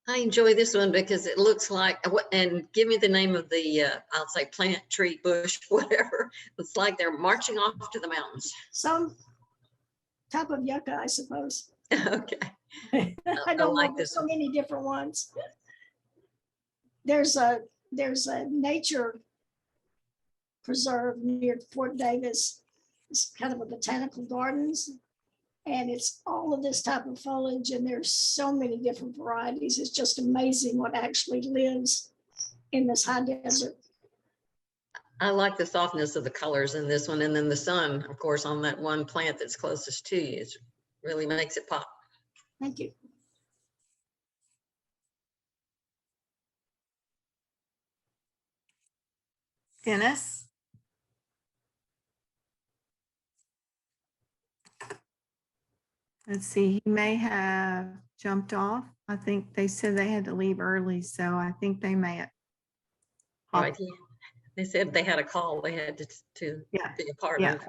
I enjoy this one because it looks like, and give me the name of the, I'll say plant, tree, bush, whatever. It's like they're marching off to the mountains. Some type of yucca, I suppose. Okay. I don't like know, this there's so many different ones. There's a nature preserve near Fort Davis. It's kind of a botanical gardens. And it's all of this type of foliage, and there's so many different varieties. It's just amazing what actually lives in this high desert. I like the softness of the colors in this one. And then the sun, of course, on that one plant that's closest to you, it really makes it pop. Thank you. Dennis. Let's see, he may have jumped off. I think they said they had to leave early, so I think they may have. Right. They said they had a call they had to be a part of.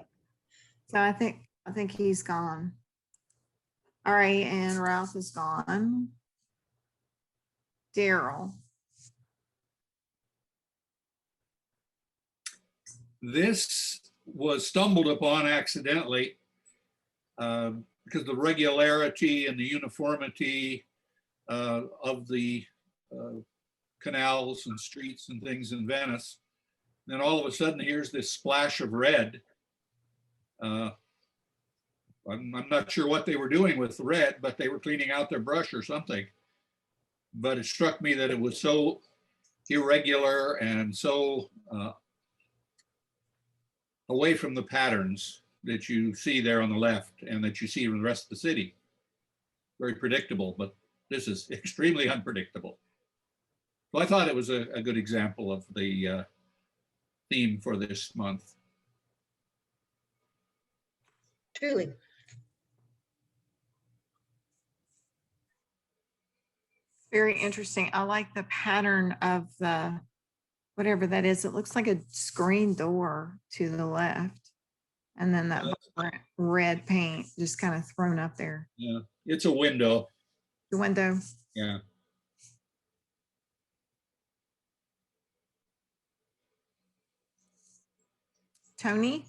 So I think he's gone. All right, and Ralph is gone. Daryl. This was stumbled upon accidentally because the regularity and the uniformity of the canals and streets and things in Venice. Then all of a sudden, here's this splash of red. I'm not sure what they were doing with the red, but they were cleaning out their brush or something. But it struck me that it was so irregular and so away from the patterns that you see there on the left and that you see in the rest of the city. Very predictable, but this is extremely unpredictable. So I thought it was a good example of the theme for this month. Truly. Very interesting. I like the pattern of the whatever that is. It looks like a screen door to the left. And then that vibrant red paint just kind of thrown up there. Yeah, it's a window. The window. Yeah. Tony?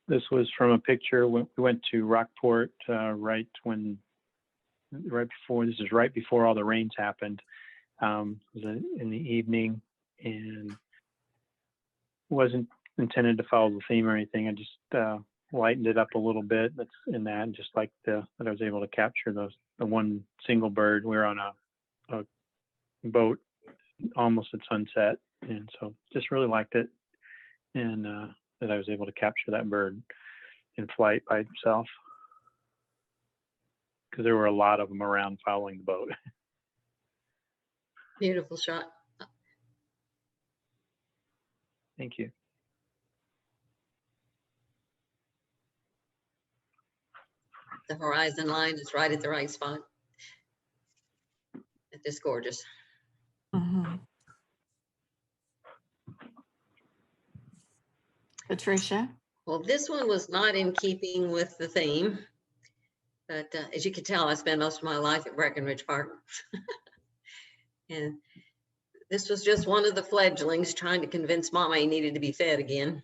This was from a picture when we went to Rockport right before, this is right before all the rains happened. It was in the evening, and wasn't intended to follow the theme or anything. I just lightened it up a little bit. That's in that, just like that I was able to capture the one single bird. We were on a boat almost at sunset, and so just really liked it, and that I was able to capture that bird in flight by itself, because there were a lot of them around following the boat. Beautiful shot. Thank you. The horizon line is right at the right spot. It's just gorgeous. Patricia? Well, this one was not in keeping with the theme, but as you can tell, I spent most of my life at Breckenridge Park. And this was just one of the fledglings trying to convince Mama he needed to be fed again.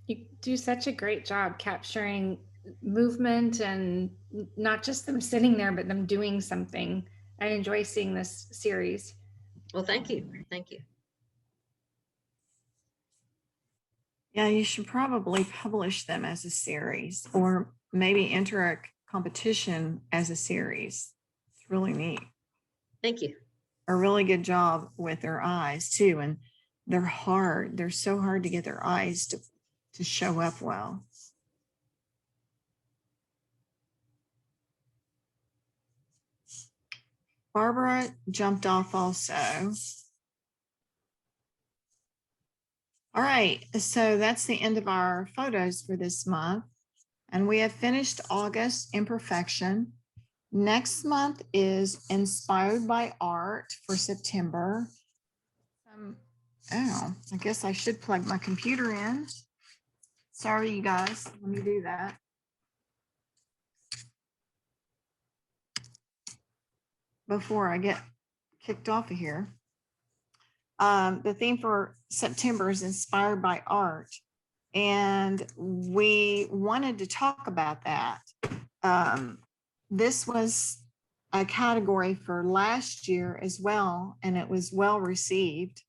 You do such a great job capturing movement and not just them sitting there, but them doing something. I enjoy seeing this series. Well, thank you. Thank you. Yeah, you should probably publish them as a series, or maybe enter a competition as a series. It's really neat. Thank you. A really good job with their eyes too. And they're hard. They're so hard to get their eyes to show up well. Barbara jumped off also. All right, so that's the end of our photos for this month. And we have finished August Imperfection. Next month is Inspired by Art for September. Oh, I guess I should plug my computer in. Sorry, you guys, let me do that. Before I get kicked off of here. The theme for September is Inspired by Art. And we wanted to talk about that. This was a category for last year as well, and it was well received.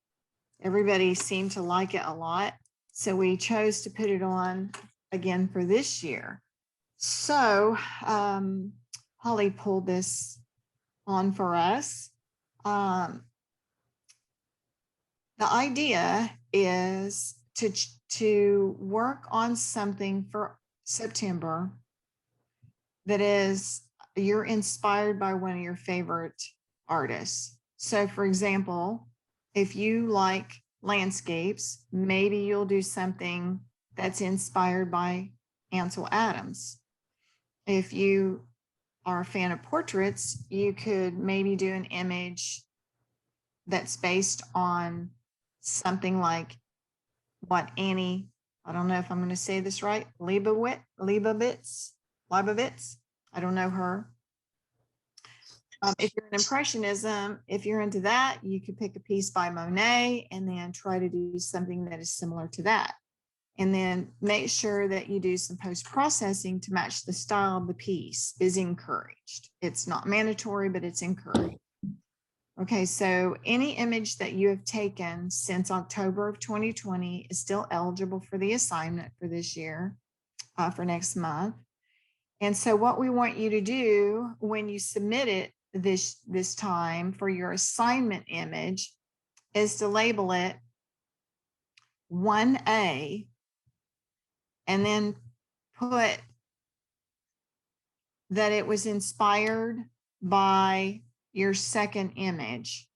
Everybody seemed to like it a lot. So we chose to put it on again for this year. So Holly pulled this on for us. The idea is to work on something for September that is, you're inspired by one of your favorite artists. So for example, if you like landscapes, maybe you'll do something that's inspired by Ansel Adams. If you are a fan of portraits, you could maybe do an image that's based on something like what Annie, I don't know if I'm going to say this right, Leibovitz, I don't know her. If you're an Impressionism, if you're into that, you could pick a piece by Monet and then try to do something that is similar to that. And then make sure that you do some post-processing to match the style of the piece is encouraged. It's not mandatory, but it's encouraged. Okay, so any image that you have taken since October of 2020 is still eligible for the assignment for this year, for next month. And so what we want you to do when you submit it this time for your assignment image is to label it 1A and then put that it was inspired by your second image.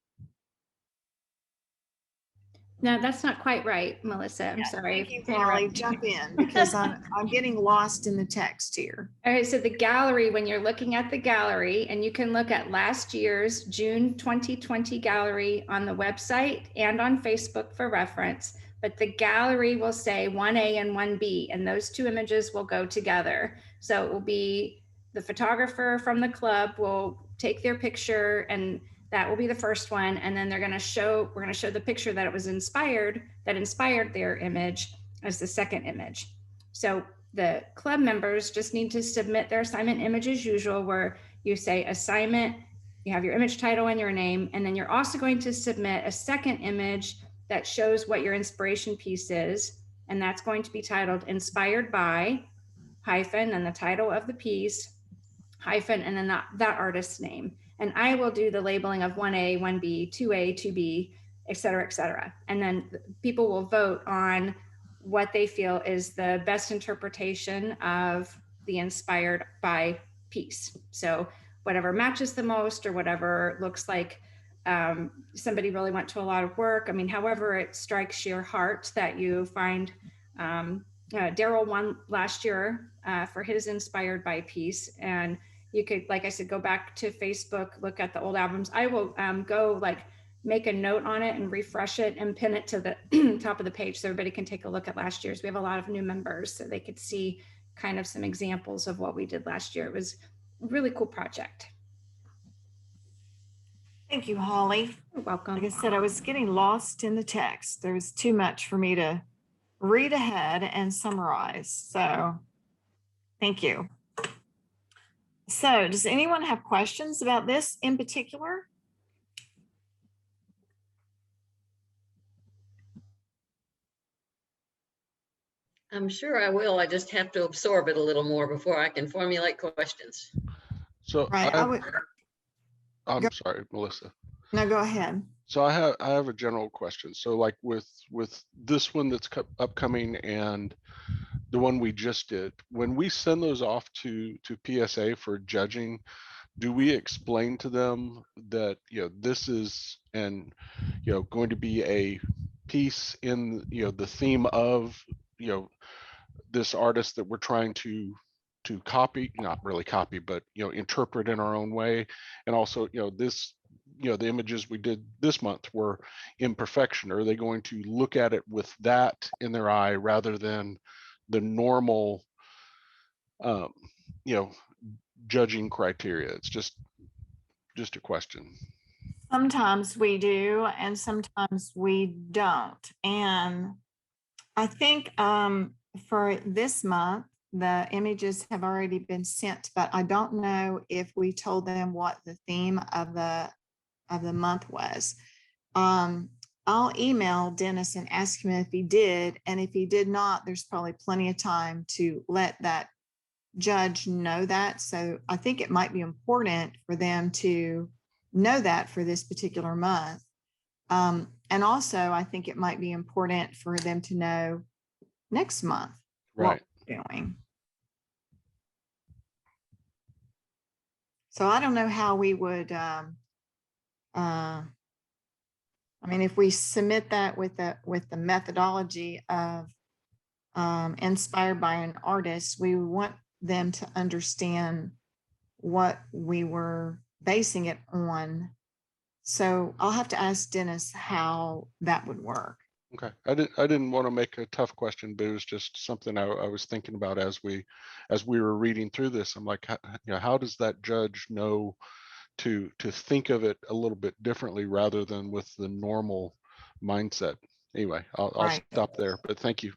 No, that's not quite right, Melissa. I'm sorry. Thank you, for Polly. interrupting. Jump in because I'm getting lost in the text here. All right, so the gallery, when you're looking at the gallery, and you can look at last year's June 2020 gallery on the website and on Facebook for reference, but the gallery will say 1A and 1B, and those two images will go together. So it will be the photographer from the club will take their picture, and that will be the first one. And then we're going to show the picture that inspired their image as the second image. So the club members just need to submit their assignment image as usual, where you say assignment, you have your image title and your name, and then you're also going to submit a second image that shows what your inspiration piece is, and that's going to be titled inspired by hyphen and the title of the piece hyphen and then that artist's name. And I will do the labeling of 1A, 1B, 2A, 2B, et cetera, et cetera. And then people will vote on what they feel is the best interpretation of the inspired by piece. So whatever matches the most or whatever looks like somebody really went to a lot of work. I mean, however it strikes your heart that you find. Daryl won last year for his inspired by piece. And you could, like I said, go back to Facebook, look at the old albums. I will go make a note on it and refresh it and pin it to the top of the page so everybody can take a look at last year's. We have a lot of new members so they could see kind of some examples of what we did last year. It was a really cool project. Thank you, Holly. You're welcome. Like I said, I was getting lost in the text. There was too much for me to read ahead and summarize. So thank you. So does anyone have questions about this in particular? I'm sure I will. I just have to absorb it a little more before I can formulate questions. So Right. I'm sorry, Melissa. No, go ahead. So I have a general question. So like with this one that's upcoming and the one we just did, when we send those off to PSA for judging, do we explain to them that, this is going to be a piece in, the theme of, this artist that we're trying to copy, not really copy, but, interpret in our own way. And also, this, the images we did this month were imperfection. Are they going to look at it with that in their eye rather than the normal, judging criteria? It's just a question. Sometimes we do, and sometimes we don't. And I think for this month, the images have already been sent, but I don't know if we told them what the theme of the month was. I'll email Dennis and ask him if he did. And if he did not, there's probably plenty of time to let that judge know that. So I think it might be important for them to know that for this particular month. And also, I think it might be important for them to know next month what we're doing. So I don't know how we would, I mean, if we submit that with the methodology of inspired by an artist, we want them to understand what we were basing it on. So I'll have to ask Dennis how that would work. Okay, I didn't want to make a tough question, but it was just something I was thinking about as we were reading through this. I'm like, how does that judge know to think of it a little bit differently rather than with the normal mindset? Anyway, I'll stop there, but thank you.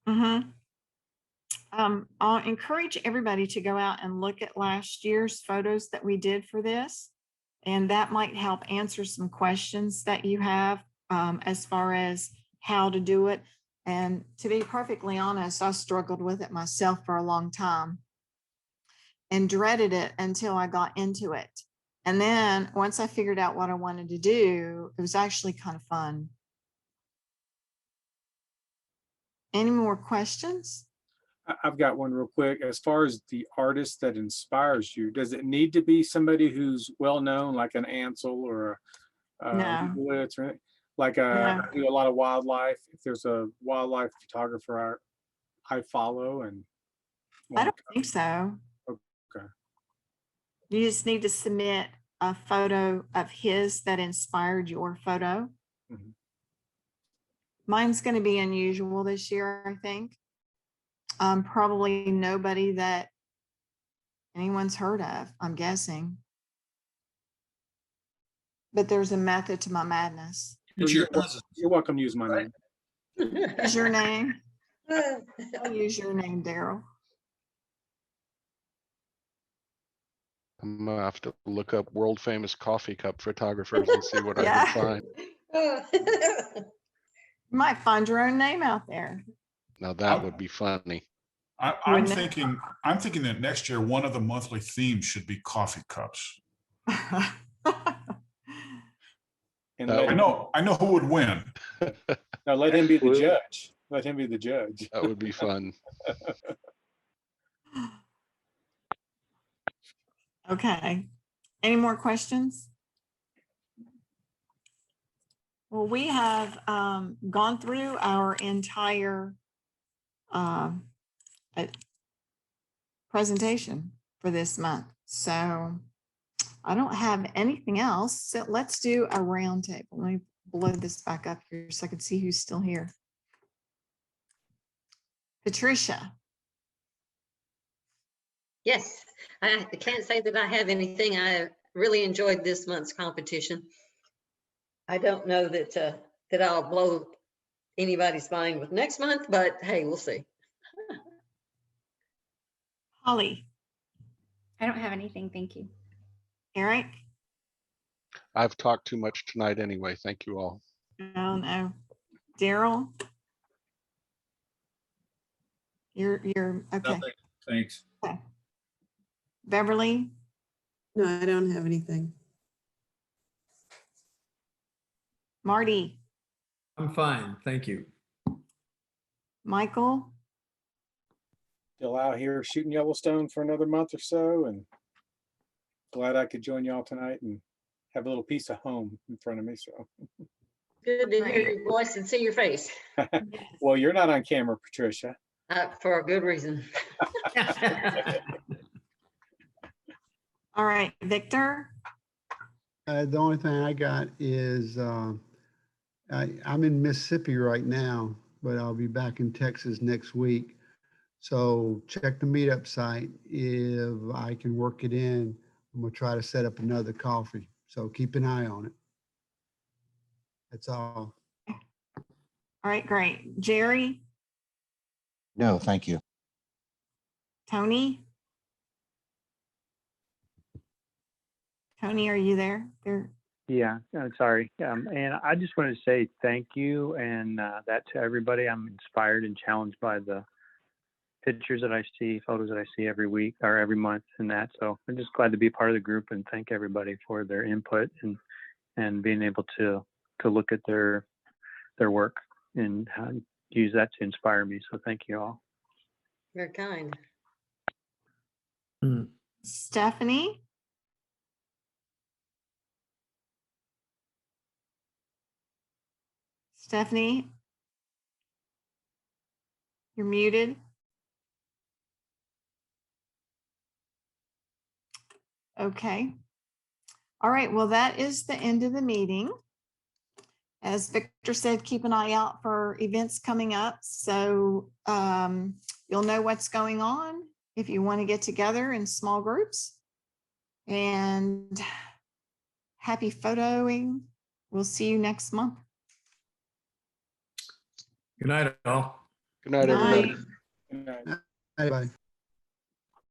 Mm-hmm. I'll encourage everybody to go out and look at last year's photos that we did for this, and that might help answer some questions that you have as far as how to do it. And to be perfectly honest, I struggled with it myself for a long time and dreaded it until I got into it. And then once I figured out what I wanted to do, it was actually kind of fun. Any more questions? I've got one real quick. As far as the artist that inspires you, does it need to be somebody who's well known, like an Ansel or No. Leibowitz or anything? Like Yeah. I do a lot of wildlife. If there's a wildlife photographer I follow and. I don't think so. Okay. You just need to submit a photo of his that inspired your photo. Mhm. Mine's going to be unusual this year, I think. Probably nobody that anyone's heard of, I'm guessing. But there's a method to my madness. It's your cousin. You're welcome to use my name. Is your name? I'll use your name, Daryl. I'm gonna have to look up world famous coffee cup photographers and see what I Yeah. can find. You might find your own name out there. Now that would be funny. I'm thinking that next year, one of the monthly themes should be coffee cups. And That I know who would win. Now let him be the judge. Let him be the judge. That would be fun. Okay. Any more questions? Well, we have gone through our entire presentation for this month. So I don't have anything else. So let's do a round table. Let me blow this back up here so I can see who's still here. Patricia. Yes, I can't say that I have anything. I really enjoyed this month's competition. I don't know that that I'll blow anybody's mind with next month, but hey, we'll see. Holly. I don't have anything. Thank you. Eric. I've talked too much tonight anyway. Thank you all. Oh no. Daryl. You're okay. Nothing. Thanks. Okay. Beverly. No, I don't have anything. Marty. I'm fine. Thank you. Michael. Still out here shooting Yellowstone for another month or so, and glad I could join y'all tonight and have a little piece of home in front of me. So Good to hear your voice and see your face. well, you're not on camera, Patricia. For a good reason. All right, Victor. The only thing I got is I'm in Mississippi right now, but I'll be back in Texas next week. So check the meetup site. If I can work it in, I'm gonna try to set up another coffee. So keep an eye on it. That's all. All right, great. Jerry. No, thank you. Tony. Tony, are you there? Yeah, sorry. And I just wanted to say thank you and that to everybody. I'm inspired and challenged by the pictures that I see, photos that I see every week or every month and that. So I'm just glad to be part of the group and thank everybody for their input and being able to look at their work and use that to inspire me. So thank you all. You're kind. Stephanie. Stephanie. You're muted. Okay. All right. Well, that is the end of the meeting. As Victor said, keep an eye out for events coming up. So you'll know what's going on if you want to get together in small groups. And happy photoing. We'll see you next month. Good night, all. Good night, everybody. Good night. Bye-bye.